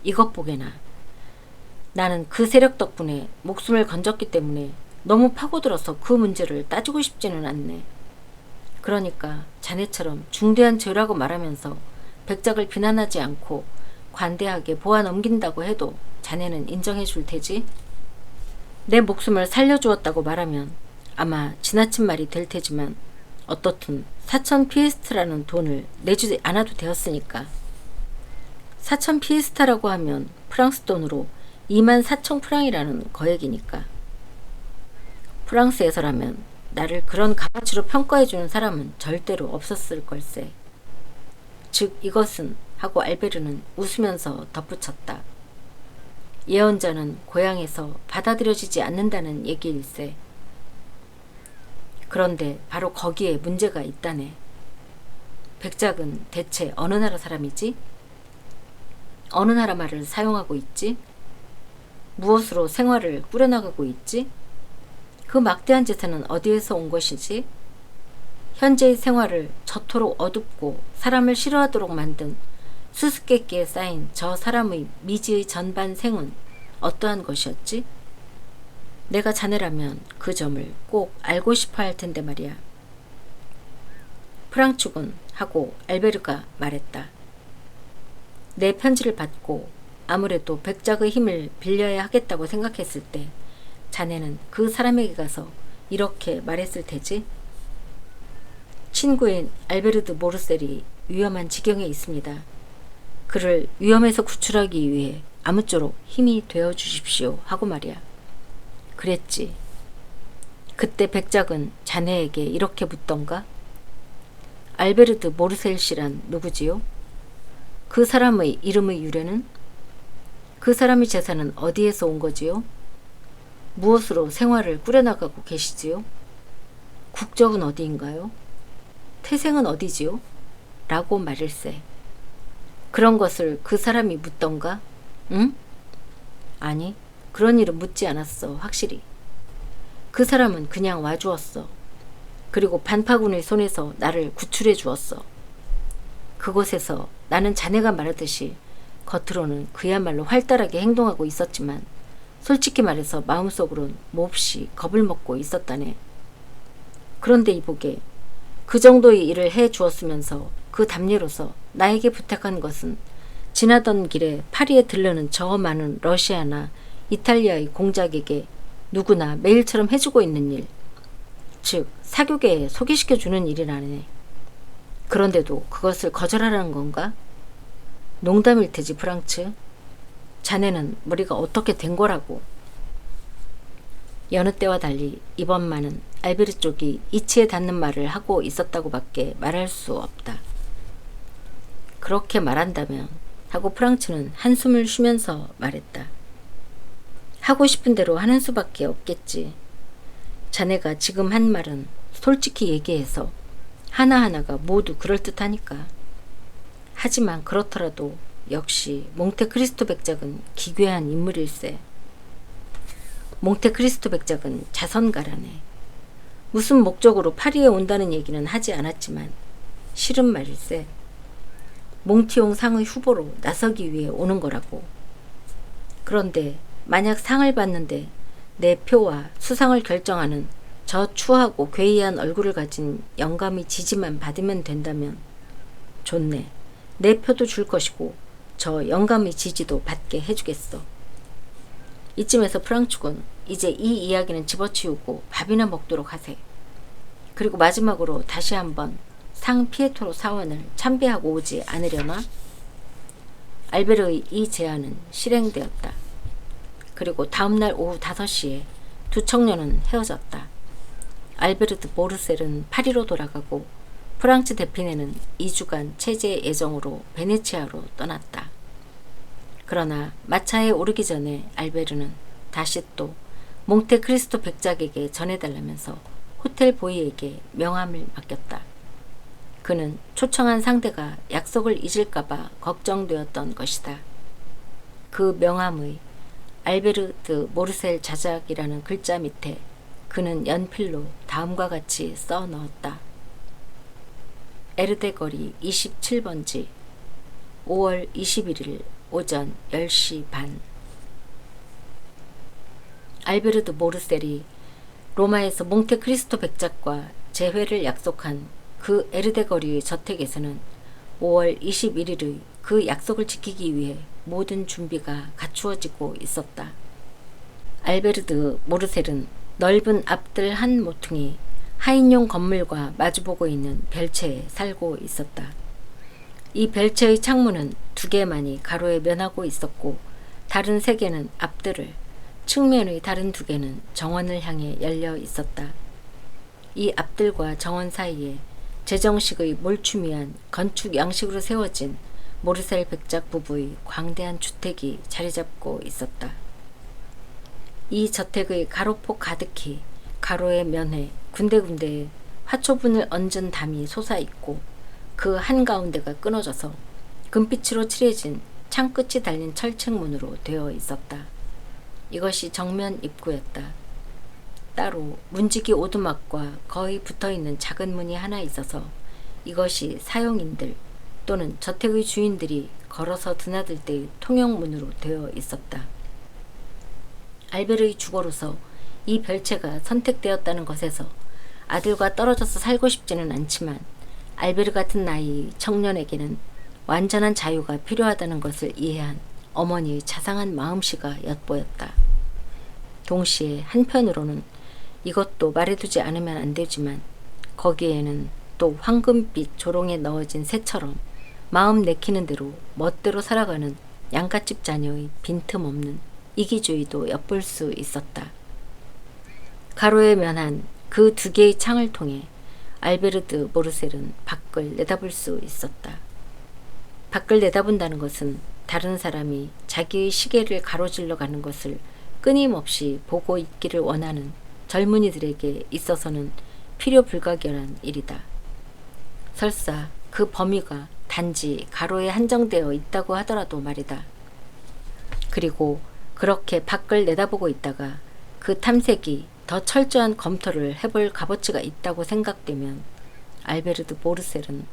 이것 보게나. 나는 그 세력 덕분에 목숨을 건졌기 때문에 너무 파고들어서 그 문제를 따지고 싶지는 않네. 그러니까 자네처럼 중대한 죄라고 말하면서 백작을 비난하지 않고 관대하게 보아 넘긴다고 해도 자네는 인정해 줄 테지? 내 목숨을 살려주었다고 말하면 아마 지나친 말이 될 테지만 어떻든 4,000 피에스트라는 돈을 내주지 않아도 되었으니까. 4,000 피에스타라고 하면 프랑스 돈으로 24,000 프랑이라는 거액이니까. 프랑스에서라면 나를 그런 값어치로 평가해주는 사람은 절대로 없었을 걸세. 즉 이것은 하고 알베르는 웃으면서 덧붙였다. 예언자는 고향에서 받아들여지지 않는다는 얘기일세. 그런데 바로 거기에 문제가 있다네. 백작은 대체 어느 나라 사람이지? 어느 나라 말을 사용하고 있지? 무엇으로 생활을 꾸려나가고 있지? 그 막대한 재산은 어디에서 온 것이지? 현재의 생활을 저토록 어둡고 사람을 싫어하도록 만든 수수께끼에 쌓인 저 사람의 미지의 전반 생은 어떠한 것이었지? 내가 자네라면 그 점을 꼭 알고 싶어 할 텐데 말이야. 프랑축은 하고 알베르가 말했다. 내 편지를 받고 아무래도 백작의 힘을 빌려야 하겠다고 생각했을 때 자네는 그 사람에게 가서 이렇게 말했을 테지? 친구인 알베르드 모르셀이 위험한 지경에 있습니다. 그를 위험에서 구출하기 위해 아무쪼록 힘이 되어 주십시오 하고 말이야. 그랬지. 그때 백작은 자네에게 이렇게 묻던가? 알베르드 모르셀 씨란 누구지요? 그 사람의 이름의 유래는? 그 사람의 재산은 어디에서 온 거지요? 무엇으로 생활을 꾸려나가고 계시지요? 국적은 어디인가요? 태생은 어디지요? 라고 말일세. 그런 것을 그 사람이 묻던가? 응? 아니, 그런 일은 묻지 않았어, 확실히. 그 사람은 그냥 와주었어. 그리고 반파군의 손에서 나를 구출해 주었어. 그곳에서 나는 자네가 말하듯이 겉으로는 그야말로 활달하게 행동하고 있었지만 솔직히 말해서 마음속으론 몹시 겁을 먹고 있었다네. 그런데 이보게, 그 정도의 일을 해 주었으면서 그 답례로서 나에게 부탁한 것은 지나던 길에 파리에 들르는 저 많은 러시아나 이탈리아의 공작에게 누구나 매일처럼 해주고 있는 일, 즉 사교계에 소개시켜주는 일이라네. 그런데도 그것을 거절하라는 건가? 농담일 테지, 프랑츠. 자네는 머리가 어떻게 된 거라고. 여느 때와 달리 이번만은 알베르 쪽이 이치에 닿는 말을 하고 있었다고 밖에 말할 수 없다. 그렇게 말한다면 하고 프랑츠는 한숨을 쉬면서 말했다. 하고 싶은 대로 하는 수밖에 없겠지. 자네가 지금 한 말은 솔직히 얘기해서 하나하나가 모두 그럴듯하니까. 하지만 그렇더라도 역시 몽테크리스토 백작은 기괴한 인물일세. 몽테크리스토 백작은 자선가라네. 무슨 목적으로 파리에 온다는 얘기는 하지 않았지만 실은 말일세. 몽티용 상의 후보로 나서기 위해 오는 거라고. 그런데 만약 상을 받는데 내 표와 수상을 결정하는 저 추하고 괴이한 얼굴을 가진 영감의 지지만 받으면 된다면 좋네. 내 표도 줄 것이고 저 영감의 지지도 받게 해주겠어. 이쯤에서 프랑축은 이제 이 이야기는 집어치우고 밥이나 먹도록 하세. 그리고 마지막으로 다시 한번 상 피에토로 사원을 참배하고 오지 않으려나? 알베르의 이 제안은 실행되었다. 그리고 다음날 오후 5시에 두 청년은 헤어졌다. 알베르드 모르셀은 파리로 돌아가고 프랑츠 데피네는 2주간 체제 예정으로 베네치아로 떠났다. 그러나 마차에 오르기 전에 알베르는 다시 또 몽테크리스토 백작에게 전해달라면서 호텔 보이에게 명함을 맡겼다. 그는 초청한 상대가 약속을 잊을까봐 걱정되었던 것이다. 그 명함의 알베르드 모르셀 자작이라는 글자 밑에 그는 연필로 다음과 같이 써 넣었다. 에르데 거리 27번지 5월 21일 오전 10시 반. 알베르드 모르셀이 로마에서 몽테크리스토 백작과 재회를 약속한 그 에르데 거리의 저택에서는 5월 21일의 그 약속을 지키기 위해 모든 준비가 갖추어지고 있었다. 알베르드 모르셀은 넓은 앞들 한 모퉁이 하인용 건물과 마주보고 있는 별채에 살고 있었다. 이 별채의 창문은 2개만이 가로에 면하고 있었고 다른 3개는 앞들을, 측면의 다른 2개는 정원을 향해 열려 있었다. 이 앞들과 정원 사이에 제정식의 몰추미한 건축 양식으로 세워진 모르셀 백작 부부의 광대한 주택이 자리잡고 있었다. 이 저택의 가로폭 가득히 가로에 면해 군데군데 화초분을 얹은 담이 솟아있고 그 한가운데가 끊어져서 금빛으로 칠해진 창끝이 달린 철책문으로 되어 있었다. 이것이 정면 입구였다. 따로 문지기 오두막과 거의 붙어있는 작은 문이 하나 있어서 이것이 사용인들 또는 저택의 주인들이 걸어서 드나들 때의 통용문으로 되어 있었다. 알베르의 주거로서 이 별채가 선택되었다는 것에서 아들과 떨어져서 살고 싶지는 않지만 알베르 같은 나이의 청년에게는 완전한 자유가 필요하다는 것을 이해한 어머니의 자상한 마음씨가 엿보였다. 동시에 한편으로는 이것도 말해두지 않으면 안 되지만 거기에는 또 황금빛 조롱에 넣어진 새처럼 마음 내키는 대로 멋대로 살아가는 양갓집 자녀의 빈틈없는 이기주의도 엿볼 수 있었다. 가로에 면한 그 두 개의 창을 통해 알베르드 모르셀은 밖을 내다볼 수 있었다. 밖을 내다본다는 것은 다른 사람이 자기의 시계를 가로질러 가는 것을 끊임없이 보고 있기를 원하는 젊은이들에게 있어서는 필요 불가결한 일이다. 설사 그 범위가 단지 가로에 한정되어 있다고 하더라도 말이다. 그리고 그렇게 밖을 내다보고 있다가 그 탐색이 더 철저한 검토를 해볼 값어치가 있다고 생각되면 알베르드 모르셀은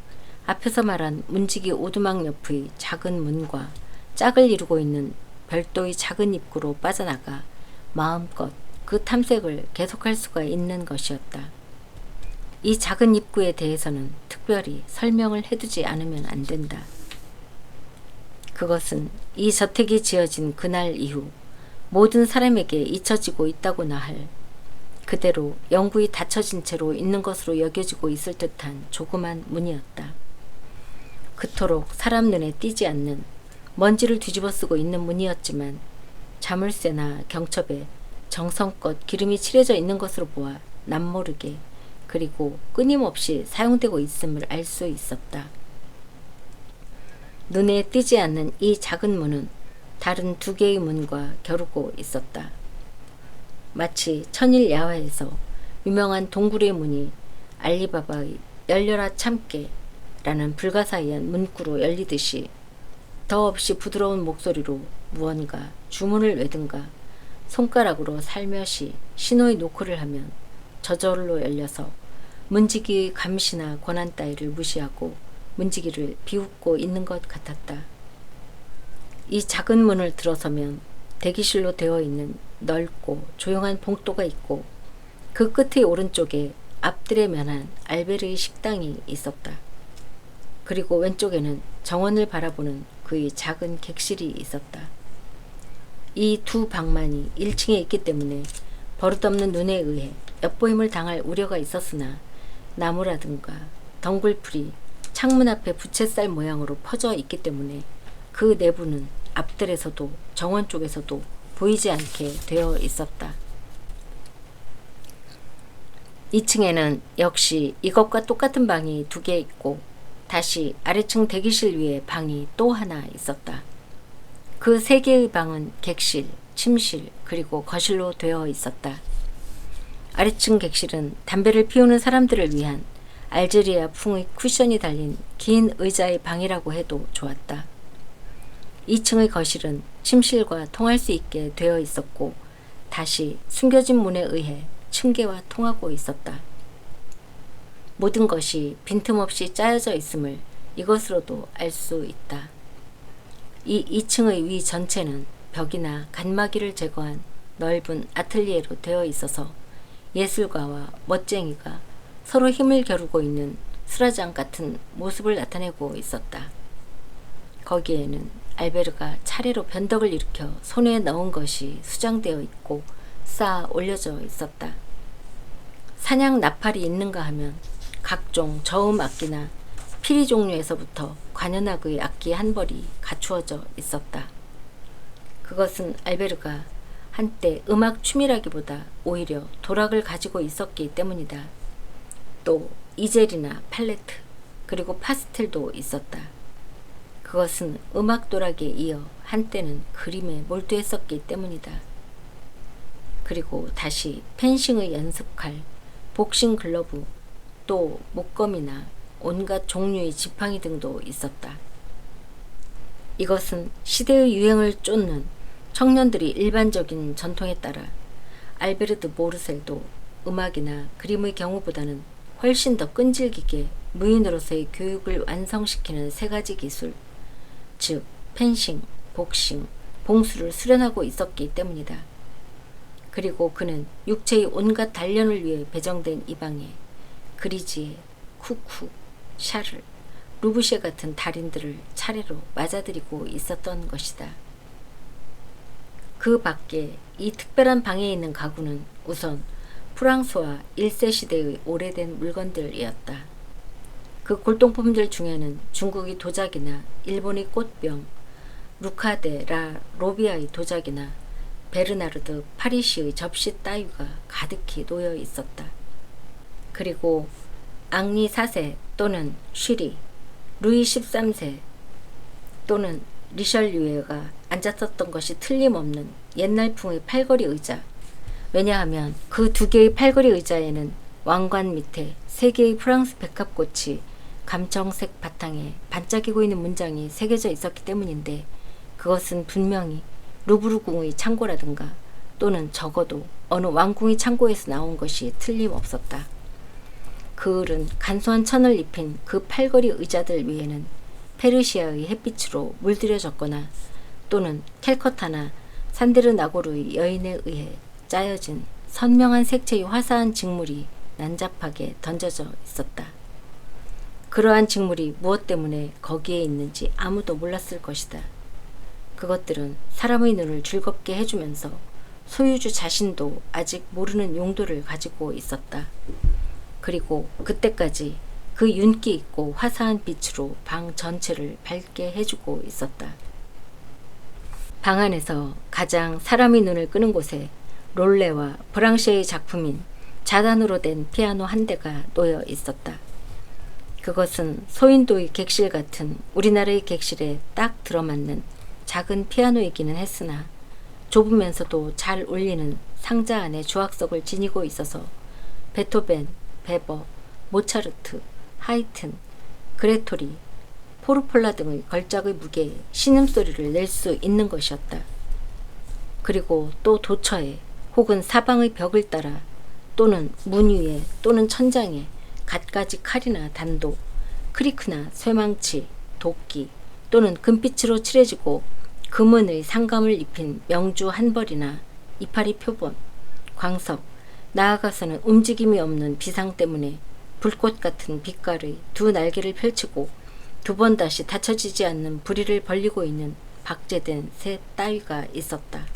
앞에서 말한 문지기 오두막 옆의 작은 문과 짝을 이루고 있는 별도의 작은 입구로 빠져나가 마음껏 그 탐색을 계속할 수가 있는 것이었다. 이 작은 입구에 대해서는 특별히 설명을 해두지 않으면 안 된다. 그것은 이 저택이 지어진 그날 이후 모든 사람에게 잊혀지고 있다고나 할 그대로 영구히 닫혀진 채로 있는 것으로 여겨지고 있을 듯한 조그만 문이었다. 그토록 사람 눈에 띄지 않는 먼지를 뒤집어 쓰고 있는 문이었지만 자물쇠나 경첩에 정성껏 기름이 칠해져 있는 것으로 보아 남모르게 그리고 끊임없이 사용되고 있음을 알 수 있었다. 눈에 띄지 않는 이 작은 문은 다른 두 개의 문과 겨루고 있었다. 마치 천일 야화에서 유명한 동굴의 문이 알리바바의 열려라 참깨 라는 불가사의한 문구로 열리듯이 더없이 부드러운 목소리로 무언가 주문을 외든가 손가락으로 살며시 신호의 노크를 하면 저절로 열려서 문지기의 감시나 권한 따위를 무시하고 문지기를 비웃고 있는 것 같았다. 이 작은 문을 들어서면 대기실로 되어 있는 넓고 조용한 봉도가 있고 그 끝의 오른쪽에 앞뜰에 면한 알베르의 식당이 있었다. 그리고 왼쪽에는 정원을 바라보는 그의 작은 객실이 있었다. 이 두 방만이 1층에 있기 때문에 버릇없는 눈에 의해 엿보임을 당할 우려가 있었으나 나무라든가 덩굴풀이 창문 앞에 부채살 모양으로 퍼져 있기 때문에 그 내부는 앞뜰에서도 정원 쪽에서도 보이지 않게 되어 있었다. 2층에는 역시 이것과 똑같은 방이 2개 있고 다시 아래층 대기실 위에 방이 또 하나 있었다. 그 3개의 방은 객실, 침실, 그리고 거실로 되어 있었다. 아래층 객실은 담배를 피우는 사람들을 위한 알제리아 풍의 쿠션이 달린 긴 의자의 방이라고 해도 좋았다. 2층의 거실은 침실과 통할 수 있게 되어 있었고 다시 숨겨진 문에 의해 층계와 통하고 있었다. 모든 것이 빈틈없이 짜여져 있음을 이것으로도 알 수 있다. 이 2층의 위 전체는 벽이나 간마기를 제거한 넓은 아틀리에로 되어 있어서 예술가와 멋쟁이가 서로 힘을 겨루고 있는 수라장 같은 모습을 나타내고 있었다. 거기에는 알베르가 차례로 변덕을 일으켜 손에 넣은 것이 수장되어 있고 쌓아 올려져 있었다. 사냥 나팔이 있는가 하면 각종 저음 악기나 피리 종류에서부터 관현악의 악기 한 벌이 갖추어져 있었다. 그것은 알베르가 한때 음악 춤이라기보다 오히려 도락을 가지고 있었기 때문이다. 또 이젤이나 팔레트 그리고 파스텔도 있었다. 그것은 음악 도락에 이어 한때는 그림에 몰두했었기 때문이다. 그리고 다시 펜싱의 연습칼, 복싱 글러브, 또 목검이나 온갖 종류의 지팡이 등도 있었다. 이것은 시대의 유행을 쫓는 청년들이 일반적인 전통에 따라 알베르트 모르셀도 음악이나 그림의 경우보다는 훨씬 더 끈질기게 무인으로서의 교육을 완성시키는 세 가지 기술, 즉 펜싱, 복싱, 봉수를 수련하고 있었기 때문이다. 그리고 그는 육체의 온갖 단련을 위해 배정된 이 방에 그리지에, 쿠쿠, 샤를, 루부쉐 같은 달인들을 차례로 맞아들이고 있었던 것이다. 그 밖에 이 특별한 방에 있는 가구는 우선 프랑스와 1세 시대의 오래된 물건들이었다. 그 골동품들 중에는 중국의 도자기나 일본의 꽃병, 루카데 라 로비아의 도자기나 베르나르드 파리시의 접시 따위가 가득히 놓여 있었다. 그리고 앙리 4세 또는 쉬리, 루이 13세 또는 리셜류에가 앉았었던 것이 틀림없는 옛날풍의 팔걸이 의자. 왜냐하면 그 두 개의 팔걸이 의자에는 왕관 밑에 세 개의 프랑스 백합꽃이 감청색 바탕에 반짝이고 있는 문장이 새겨져 있었기 때문인데, 그것은 분명히 루브르 궁의 창고라든가 또는 적어도 어느 왕궁의 창고에서 나온 것이 틀림없었다. 그 을은 간소한 천을 입힌 그 팔걸이 의자들 위에는 페르시아의 햇빛으로 물들여졌거나 또는 캘커타나 산데르 나고르의 여인에 의해 짜여진 선명한 색채의 화사한 직물이 난잡하게 던져져 있었다. 그러한 직물이 무엇 때문에 거기에 있는지 아무도 몰랐을 것이다. 그것들은 사람의 눈을 즐겁게 해주면서 소유주 자신도 아직 모르는 용도를 가지고 있었다. 그리고 그때까지 그 윤기 있고 화사한 빛으로 방 전체를 밝게 해주고 있었다. 방 안에서 가장 사람의 눈을 끄는 곳에 롤레와 브랑쉐의 작품인 자단으로 된 피아노 한 대가 놓여 있었다. 그것은 소인도의 객실 같은 우리나라의 객실에 딱 들어맞는 작은 피아노이기는 했으나 좁으면서도 잘 울리는 상자 안에 주악석을 지니고 있어서 베토벤, 베버, 모차르트, 하이튼, 그레토리, 포르폴라 등의 걸작의 무게에 신음소리를 낼 수 있는 것이었다. 그리고 또 도처에 혹은 사방의 벽을 따라 또는 문 위에 또는 천장에 갖가지 칼이나 단도, 크리크나 쇠망치, 도끼 또는 금빛으로 칠해지고 금은의 상감을 입힌 명주 한 벌이나 이파리 표본, 광석, 나아가서는 움직임이 없는 비상 때문에 불꽃 같은 빛깔의 두 날개를 펼치고 두 번 다시 닫혀지지 않는 부리를 벌리고 있는 박제된 새 따위가 있었다.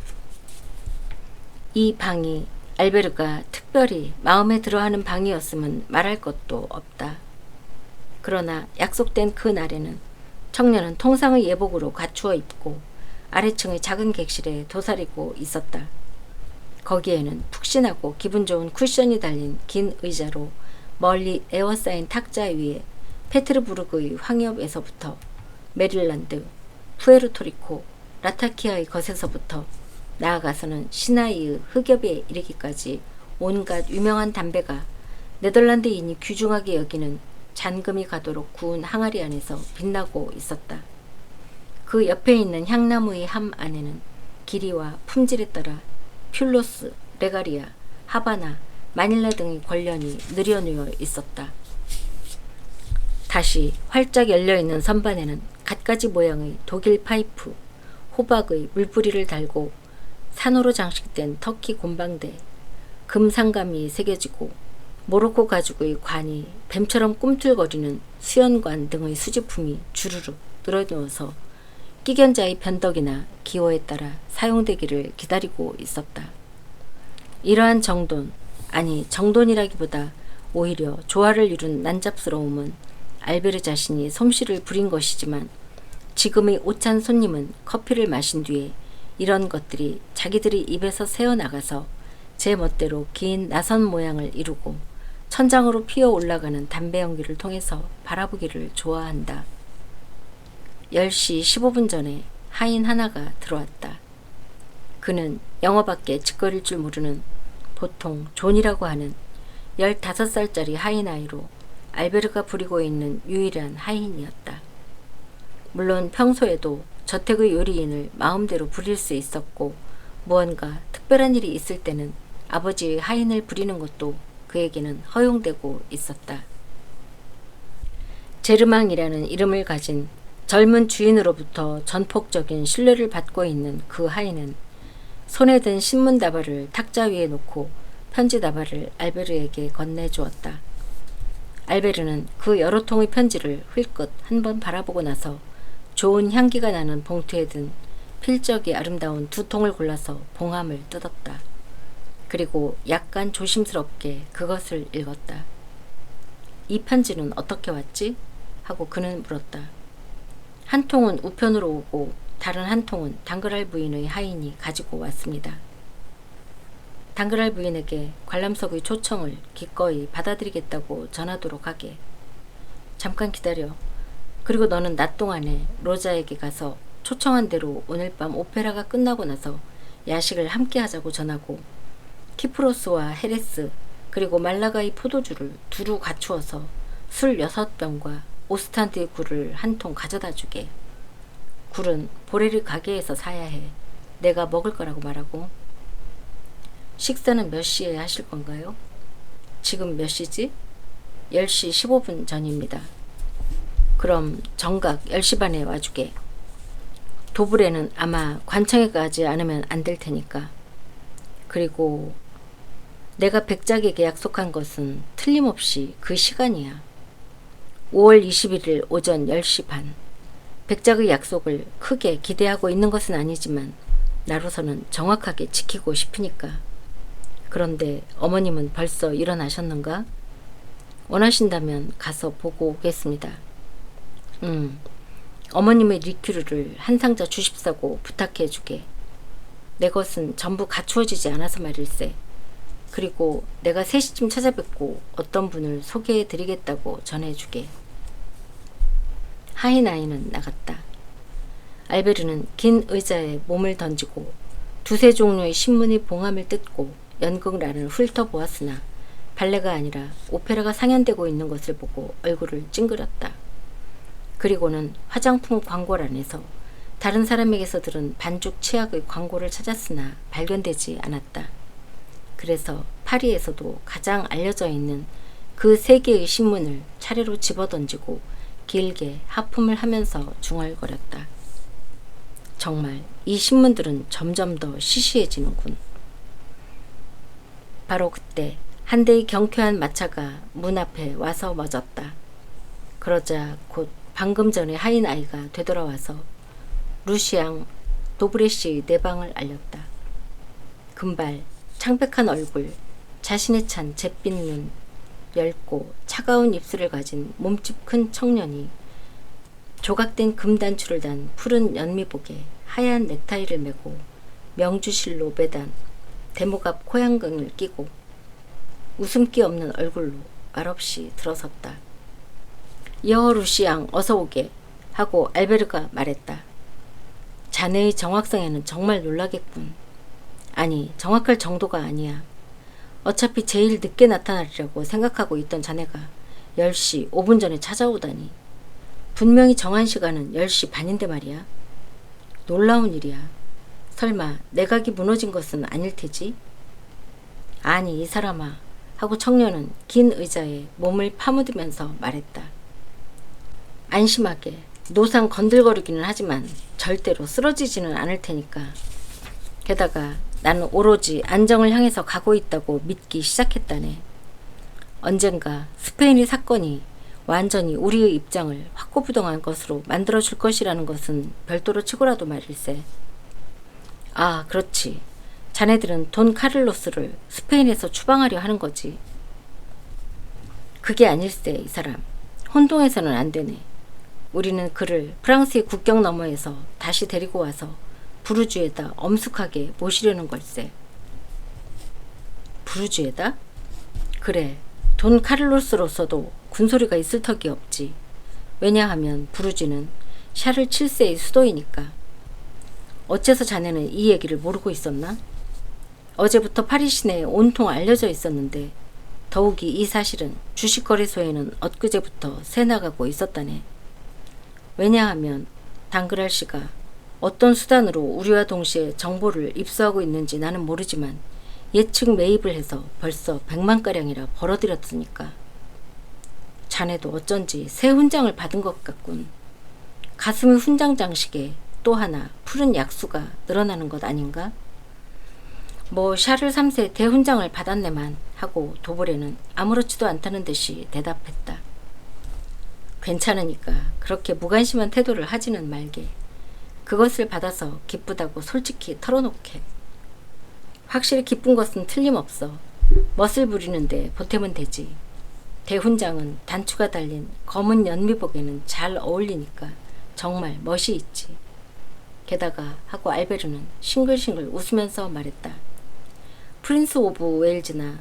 이 방이 알베르가 특별히 마음에 들어하는 방이었으면 말할 것도 없다. 그러나 약속된 그 날에는 청년은 통상의 예복으로 갖추어 입고 아래층의 작은 객실에 도사리고 있었다. 거기에는 푹신하고 기분 좋은 쿠션이 달린 긴 의자로 멀리 에워싸인 탁자 위에 페테르부르크의 황엽에서부터 메릴란드, 푸에르토리코, 라타키아의 것에서부터 나아가서는 시나이의 흑엽에 이르기까지 온갖 유명한 담배가 네덜란드인이 귀중하게 여기는 잔금이 가도록 구운 항아리 안에서 빛나고 있었다. 그 옆에 있는 향나무의 함 안에는 길이와 품질에 따라 퓰로스, 레가리아, 하바나, 마닐라 등의 권련이 늘여놓여 있었다. 다시 활짝 열려있는 선반에는 갖가지 모양의 독일 파이프, 호박의 물뿌리를 달고 산호로 장식된 터키 곰방대, 금상감이 새겨지고 모로코 가죽의 관이 뱀처럼 꿈틀거리는 수연관 등의 수제품이 주르륵 늘어놓아서 끼견자의 변덕이나 기호에 따라 사용되기를 기다리고 있었다. 이러한 정돈, 아니 정돈이라기보다 오히려 조화를 이룬 난잡스러움은 알베르 자신이 솜씨를 부린 것이지만 지금의 오찬 손님은 커피를 마신 뒤에 이런 것들이 자기들의 입에서 새어나가서 제 멋대로 긴 나선 모양을 이루고 천장으로 피어 올라가는 담배 연기를 통해서 바라보기를 좋아한다. 10시 15분 전에 하인 하나가 들어왔다. 그는 영어밖에 짓거릴 줄 모르는 보통 존이라고 하는 15살짜리 하인 아이로 알베르가 부리고 있는 유일한 하인이었다. 물론 평소에도 저택의 요리인을 마음대로 부릴 수 있었고 무언가 특별한 일이 있을 때는 아버지의 하인을 부리는 것도 그에게는 허용되고 있었다. 제르망이라는 이름을 가진 젊은 주인으로부터 전폭적인 신뢰를 받고 있는 그 하인은 손에 든 신문 다발을 탁자 위에 놓고 편지 다발을 알베르에게 건네주었다. 알베르는 그 여러 통의 편지를 힐끗 한번 바라보고 나서 좋은 향기가 나는 봉투에 든 필적이 아름다운 2통을 골라서 봉함을 뜯었다. 그리고 약간 조심스럽게 그것을 읽었다. 이 편지는 어떻게 왔지? 하고 그는 물었다. 한 통은 우편으로 오고 다른 한 통은 당그랄 부인의 하인이 가지고 왔습니다. 당그랄 부인에게 관람석의 초청을 기꺼이 받아들이겠다고 전하도록 하게. 잠깐 기다려. 그리고 너는 낮 동안에 로자에게 가서 초청한 대로 오늘 밤 오페라가 끝나고 나서 야식을 함께 하자고 전하고 키프로스와 헤레스 그리고 말라가의 포도주를 두루 갖추어서 술 6병과 오스탄드의 굴을 한 통 가져다 주게. 굴은 보레리 가게에서 사야 해. 내가 먹을 거라고 말하고. 식사는 몇 시에 하실 건가요? 지금 몇 시지? 10시 15분 전입니다. 그럼 정각 10시 반에 와주게. 도브레는 아마 관청에 가지 않으면 안 될 테니까. 그리고 내가 백작에게 약속한 것은 틀림없이 그 시간이야. 5월 21일 오전 10시 반. 백작의 약속을 크게 기대하고 있는 것은 아니지만 나로서는 정확하게 지키고 싶으니까. 그런데 어머님은 벌써 일어나셨는가? 원하신다면 가서 보고 오겠습니다. 어머님의 리큐르를 한 상자 주십사고 부탁해 주게. 내 것은 전부 갖추어지지 않아서 말일세. 그리고 내가 3시쯤 찾아뵙고 어떤 분을 소개해 드리겠다고 전해주게. 하인 아이는 나갔다. 알베르는 긴 의자에 몸을 던지고 두세 종류의 신문의 봉함을 뜯고 연극란을 훑어보았으나 발레가 아니라 오페라가 상연되고 있는 것을 보고 얼굴을 찡그렸다. 그리고는 화장품 광고란에서 다른 사람에게서 들은 반죽 치약의 광고를 찾았으나 발견되지 않았다. 그래서 파리에서도 가장 알려져 있는 그 3개의 신문을 차례로 집어던지고 길게 하품을 하면서 중얼거렸다. 정말 이 신문들은 점점 더 시시해지는군. 바로 그때 한 대의 경쾌한 마차가 문 앞에 와서 멎었다. 그러자 곧 방금 전에 하인 아이가 되돌아와서 루시앙 도브레시의 내방을 알렸다. 금발, 창백한 얼굴, 자신의 찬 잿빛 눈, 얇고 차가운 입술을 가진 몸집 큰 청년이 조각된 금단추를 단 푸른 연미복에 하얀 넥타이를 메고 명주실로 매단 대목 앞 코양경을 끼고 웃음기 없는 얼굴로 말없이 들어섰다. 여어 루시앙 어서 오게 하고 알베르가 말했다. 자네의 정확성에는 정말 놀라겠군. 아니 정확할 정도가 아니야. 어차피 제일 늦게 나타나리라고 생각하고 있던 자네가 10시 5분 전에 찾아오다니. 분명히 정한 시간은 10시 반인데 말이야. 놀라운 일이야. 설마 내각이 무너진 것은 아닐 테지? 아니 이 사람아 하고 청년은 긴 의자에 몸을 파묻으면서 말했다. 안심하게. 노상 건들거리기는 하지만 절대로 쓰러지지는 않을 테니까. 게다가 나는 오로지 안정을 향해서 가고 있다고 믿기 시작했다네. 언젠가 스페인의 사건이 완전히 우리의 입장을 확고부동한 것으로 만들어줄 것이라는 것은 별도로 치고라도 말일세. 아, 그렇지. 자네들은 돈 카를로스를 스페인에서 추방하려 하는 거지. 그게 아닐세, 이 사람. 혼동해서는 안 되네. 우리는 그를 프랑스의 국경 너머에서 다시 데리고 와서 부르주에다 엄숙하게 모시려는 걸세. 부르주에다? 그래, 돈 카를로스로서도 군소리가 있을 턱이 없지. 왜냐하면 부르주는 샤를 7세의 수도이니까. 어째서 자네는 이 얘기를 모르고 있었나? 어제부터 파리 시내에 온통 알려져 있었는데 더욱이 이 사실은 주식거래소에는 엊그제부터 새나가고 있었다네. 왜냐하면 당그랄 씨가 어떤 수단으로 우리와 동시에 정보를 입수하고 있는지 나는 모르지만 예측 매입을 해서 벌써 100만가량이라 벌어들였으니까. 자네도 어쩐지 새 훈장을 받은 것 같군. 가슴의 훈장 장식에 또 하나 푸른 약수가 늘어나는 것 아닌가? 뭐 샤를 3세 대훈장을 받았네만 하고 도보레는 아무렇지도 않다는 듯이 대답했다. 괜찮으니까 그렇게 무관심한 태도를 하지는 말게. 그것을 받아서 기쁘다고 솔직히 털어놓게. 확실히 기쁜 것은 틀림없어. 멋을 부리는데 보태면 되지. 대훈장은 단추가 달린 검은 연미복에는 잘 어울리니까 정말 멋이 있지. 게다가 하고 알베르는 싱글싱글 웃으면서 말했다. 프린스 오브 웨일즈나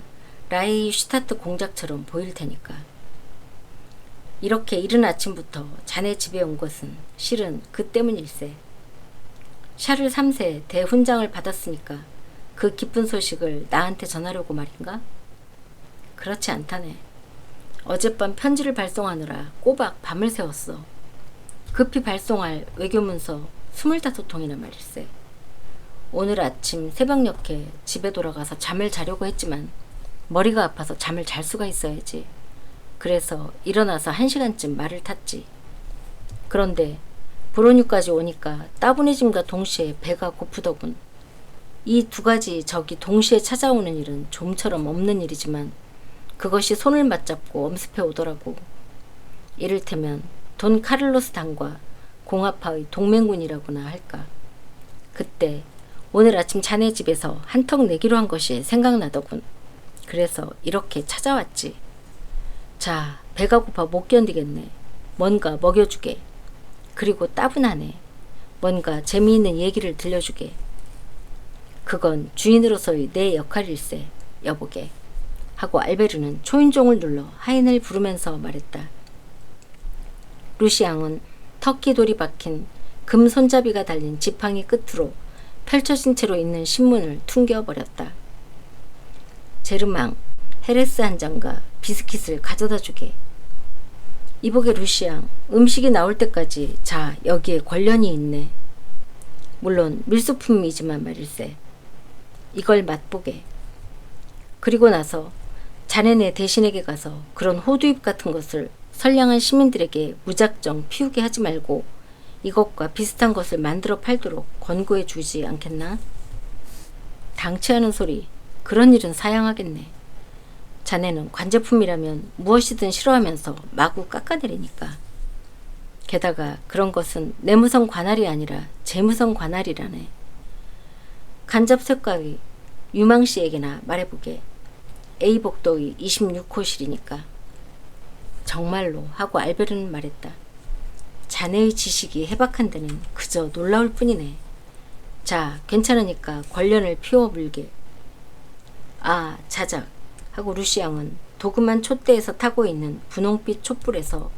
라이슈타트 공작처럼 보일 테니까. 이렇게 이른 아침부터 자네 집에 온 것은 실은 그 때문일세. 샤를 3세 대훈장을 받았으니까 그 기쁜 소식을 나한테 전하려고 말인가? 그렇지 않다네. 어젯밤 편지를 발송하느라 꼬박 밤을 새웠어. 급히 발송할 외교문서 25통이나 말일세. 오늘 아침 새벽녘에 집에 돌아가서 잠을 자려고 했지만 머리가 아파서 잠을 잘 수가 있어야지. 그래서 일어나서 1시간쯤 말을 탔지. 그런데 브로뉴까지 오니까 따분해짐과 동시에 배가 고프더군. 이 두 가지 적이 동시에 찾아오는 일은 좀처럼 없는 일이지만 그것이 손을 맞잡고 엄습해 오더라고. 이를테면 돈 카를로스 당과 공화파의 동맹군이라고나 할까. 그때 오늘 아침 자네 집에서 한턱 내기로 한 것이 생각나더군. 그래서 이렇게 찾아왔지. 자, 배가 고파 못 견디겠네. 뭔가 먹여주게. 그리고 따분하네. 뭔가 재미있는 얘기를 들려주게. 그건 주인으로서의 내 역할일세, 여보게. 하고 알베르는 초인종을 눌러 하인을 부르면서 말했다. 루시앙은 터키 돌이 박힌 금 손잡이가 달린 지팡이 끝으로 펼쳐진 채로 있는 신문을 퉁겨버렸다. 제르망, 헤레스 한 잔과 비스킷을 가져다 주게. 이보게 루시앙, 음식이 나올 때까지 자, 여기에 관련이 있네. 물론 밀수품이지만 말일세. 이걸 맛보게. 그리고 나서 자네네 대신에게 가서 그런 호두잎 같은 것을 선량한 시민들에게 무작정 피우게 하지 말고 이것과 비슷한 것을 만들어 팔도록 권고해 주지 않겠나? 당치하는 소리, 그런 일은 사양하겠네. 자네는 관제품이라면 무엇이든 싫어하면서 마구 깎아내리니까. 게다가 그런 것은 내무성 관할이 아니라 재무성 관할이라네. 간접색깔이 유망씨에게나 말해보게. A복도의 26호실이니까. 정말로 하고 알베르는 말했다. 자네의 지식이 해박한 데는 그저 놀라울 뿐이네. 자, 괜찮으니까 관련을 피워물게. 아, 자작. 하고 루시앙은 도그만 촛대에서 타고 있는 분홍빛 촛불에서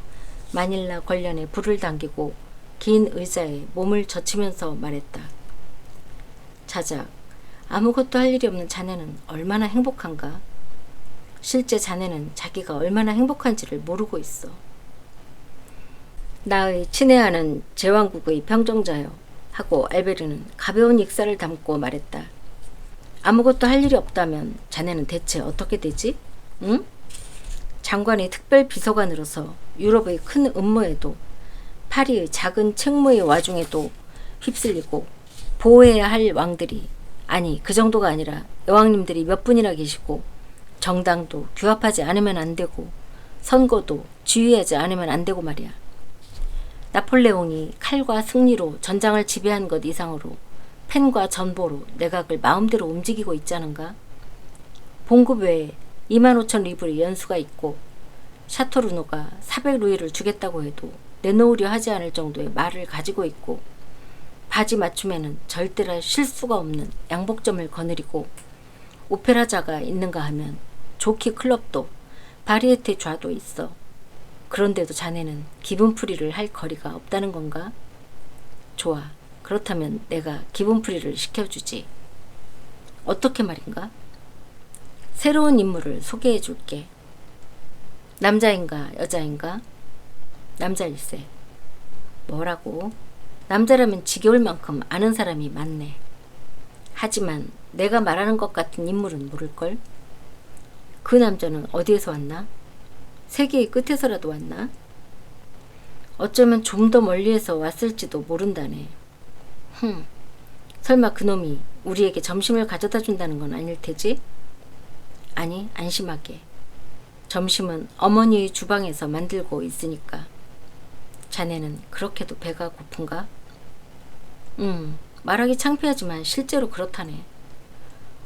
마닐라 관련에 불을 당기고 긴 의자에 몸을 젖히면서 말했다. 자작, 아무것도 할 일이 없는 자네는 얼마나 행복한가? 실제 자네는 자기가 얼마나 행복한지를 모르고 있어. 나의 친애하는 제왕국의 평정자여. 하고 알베르는 가벼운 익사를 담고 말했다. 아무것도 할 일이 없다면 자네는 대체 어떻게 되지? 응? 장관의 특별 비서관으로서 유럽의 큰 음모에도 파리의 작은 책무의 와중에도 휩쓸리고 보호해야 할 왕들이, 아니 그 정도가 아니라 여왕님들이 몇 분이나 계시고 정당도 규합하지 않으면 안 되고 선거도 지휘하지 않으면 안 되고 말이야. 나폴레옹이 칼과 승리로 전장을 지배한 것 이상으로 펜과 전보로 내각을 마음대로 움직이고 있자는가? 봉급 외에 25,000 리브르 연수가 있고 샤토르노가 400루이를 주겠다고 해도 내놓으려 하지 않을 정도의 말을 가지고 있고 바지 맞춤에는 절대로 실수가 없는 양복점을 거느리고 오페라자가 있는가 하면 조키 클럽도 바리에테 좌도 있어. 그런데도 자네는 기분풀이를 할 거리가 없다는 건가? 좋아. 그렇다면 내가 기분풀이를 시켜주지. 어떻게 말인가? 새로운 인물을 소개해 줄게. 남자인가 여자인가? 남자일세. 뭐라고? 남자라면 지겨울 만큼 아는 사람이 많네. 하지만 내가 말하는 것 같은 인물은 모를걸? 그 남자는 어디에서 왔나? 세계의 끝에서라도 왔나? 어쩌면 좀 더 멀리에서 왔을지도 모른다네. 설마 그놈이 우리에게 점심을 가져다 준다는 건 아닐 테지? 아니, 안심하게. 점심은 어머니의 주방에서 만들고 있으니까. 자네는 그렇게도 배가 고픈가? 말하기 창피하지만 실제로 그렇다네.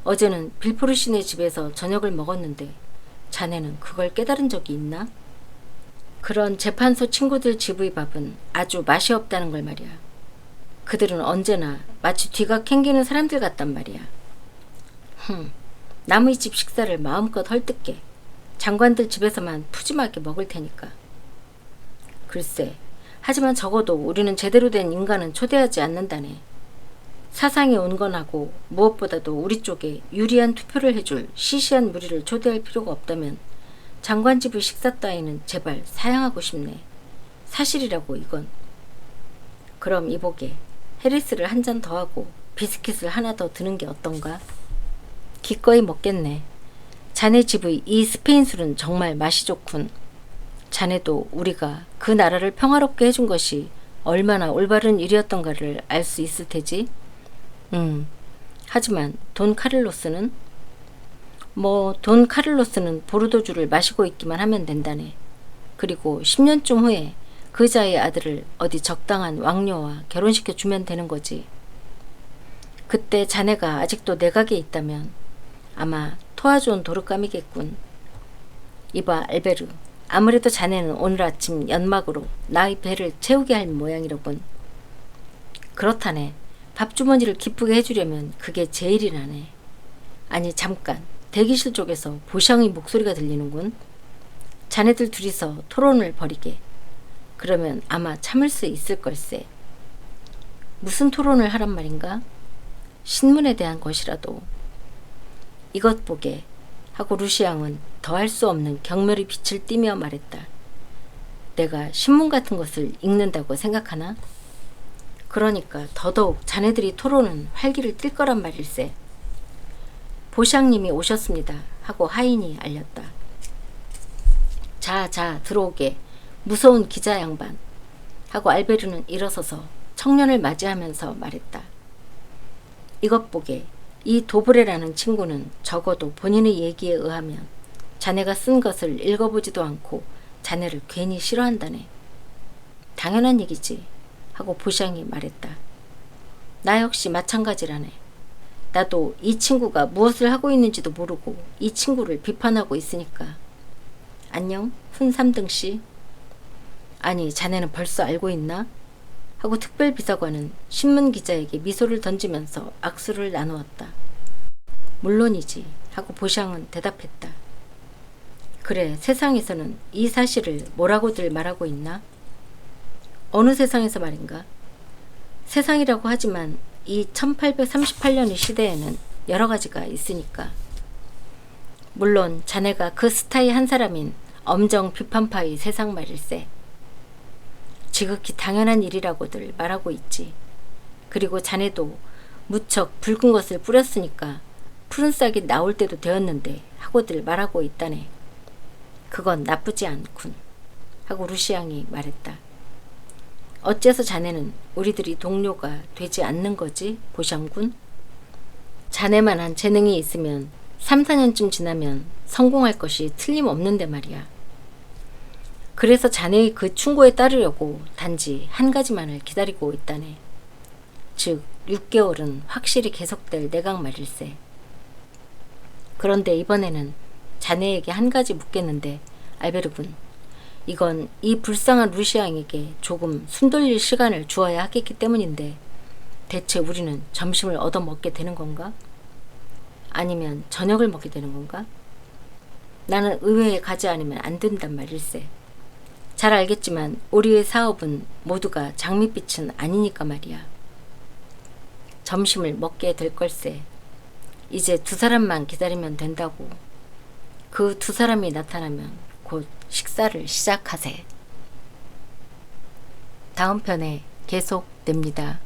어제는 빌포르시네 집에서 저녁을 먹었는데 자네는 그걸 깨달은 적이 있나? 그런 재판소 친구들 집의 밥은 아주 맛이 없다는 걸 말이야. 그들은 언제나 마치 뒤가 캥기는 사람들 같단 말이야. 남의 집 식사를 마음껏 헐뜯게. 장관들 집에서만 푸짐하게 먹을 테니까. 글쎄, 하지만 적어도 우리는 제대로 된 인간은 초대하지 않는다네. 사상이 온건하고 무엇보다도 우리 쪽에 유리한 투표를 해줄 시시한 무리를 초대할 필요가 없다면 장관집의 식사 따위는 제발 사양하고 싶네. 사실이라고 이건. 그럼 이보게 해리스를 한 잔 더 하고 비스킷을 하나 더 드는 게 어떤가? 기꺼이 먹겠네. 자네 집의 이 스페인 술은 정말 맛이 좋군. 자네도 우리가 그 나라를 평화롭게 해준 것이 얼마나 올바른 일이었던가를 알 수 있을 테지? 하지만 돈 카를로스는? 돈 카를로스는 보르도주를 마시고 있기만 하면 된다네. 그리고 10년쯤 후에 그 자의 아들을 어디 적당한 왕녀와 결혼시켜 주면 되는 거지. 그때 자네가 아직도 내각에 있다면 아마 토아존 도르감이겠군. 이봐 알베르, 아무래도 자네는 오늘 아침 연막으로 나의 배를 채우게 할 모양이로군. 그렇다네. 밥주머니를 기쁘게 해주려면 그게 제일이라네. 아니 잠깐, 대기실 쪽에서 보샹의 목소리가 들리는군. 자네들 둘이서 토론을 벌이게. 그러면 아마 참을 수 있을 걸세. 무슨 토론을 하란 말인가? 신문에 대한 것이라도. 이것 보게 하고 루시앙은 더할 수 없는 경멸의 빛을 띠며 말했다. 내가 신문 같은 것을 읽는다고 생각하나? 그러니까 더더욱 자네들이 토론은 활기를 띨 거란 말일세. 보샹님이 오셨습니다 하고 하인이 알렸다. 자 들어오게 무서운 기자 양반 하고 알베르는 일어서서 청년을 맞이하면서 말했다. 이것 보게 이 도브레라는 친구는 적어도 본인의 얘기에 의하면 자네가 쓴 것을 읽어보지도 않고 자네를 괜히 싫어한다네. 당연한 얘기지 하고 보샹이 말했다. 나 역시 마찬가지라네. 나도 이 친구가 무엇을 하고 있는지도 모르고 이 친구를 비판하고 있으니까. 안녕 훈 3등씨. 아니 자네는 벌써 알고 있나? 하고 특별비서관은 신문기자에게 미소를 던지면서 악수를 나누었다. 물론이지 하고 보샹은 대답했다. 그래, 세상에서는 이 사실을 뭐라고들 말하고 있나? 어느 세상에서 말인가? 세상이라고 하지만 이 1838년의 시대에는 여러 가지가 있으니까. 물론 자네가 그 스타의 한 사람인 엄정 비판파의 세상 말일세. 지극히 당연한 일이라고들 말하고 있지. 그리고 자네도 무척 붉은 것을 뿌렸으니까 푸른 싹이 나올 때도 되었는데 하고들 말하고 있다네. 그건 나쁘지 않군 하고 루시앙이 말했다. 어째서 자네는 우리들이 동료가 되지 않는 거지, 보샹군? 자네만한 재능이 있으면 3, 4년쯤 지나면 성공할 것이 틀림없는데 말이야. 그래서 자네의 그 충고에 따르려고 단지 한 가지만을 기다리고 있다네. 즉 6개월은 확실히 계속될 내각 말일세. 그런데 이번에는 자네에게 한 가지 묻겠는데 알베르군, 이건 이 불쌍한 루시앙에게 조금 숨 돌릴 시간을 주어야 하겠기 때문인데 대체 우리는 점심을 얻어먹게 되는 건가? 아니면 저녁을 먹게 되는 건가? 나는 의회에 가지 않으면 안 된단 말일세. 잘 알겠지만 우리의 사업은 모두가 장밋빛은 아니니까 말이야. 점심을 먹게 될 걸세. 이제 두 사람만 기다리면 된다고. 그 두 사람이 나타나면 곧 식사를 시작하세. 다음 편에 계속됩니다.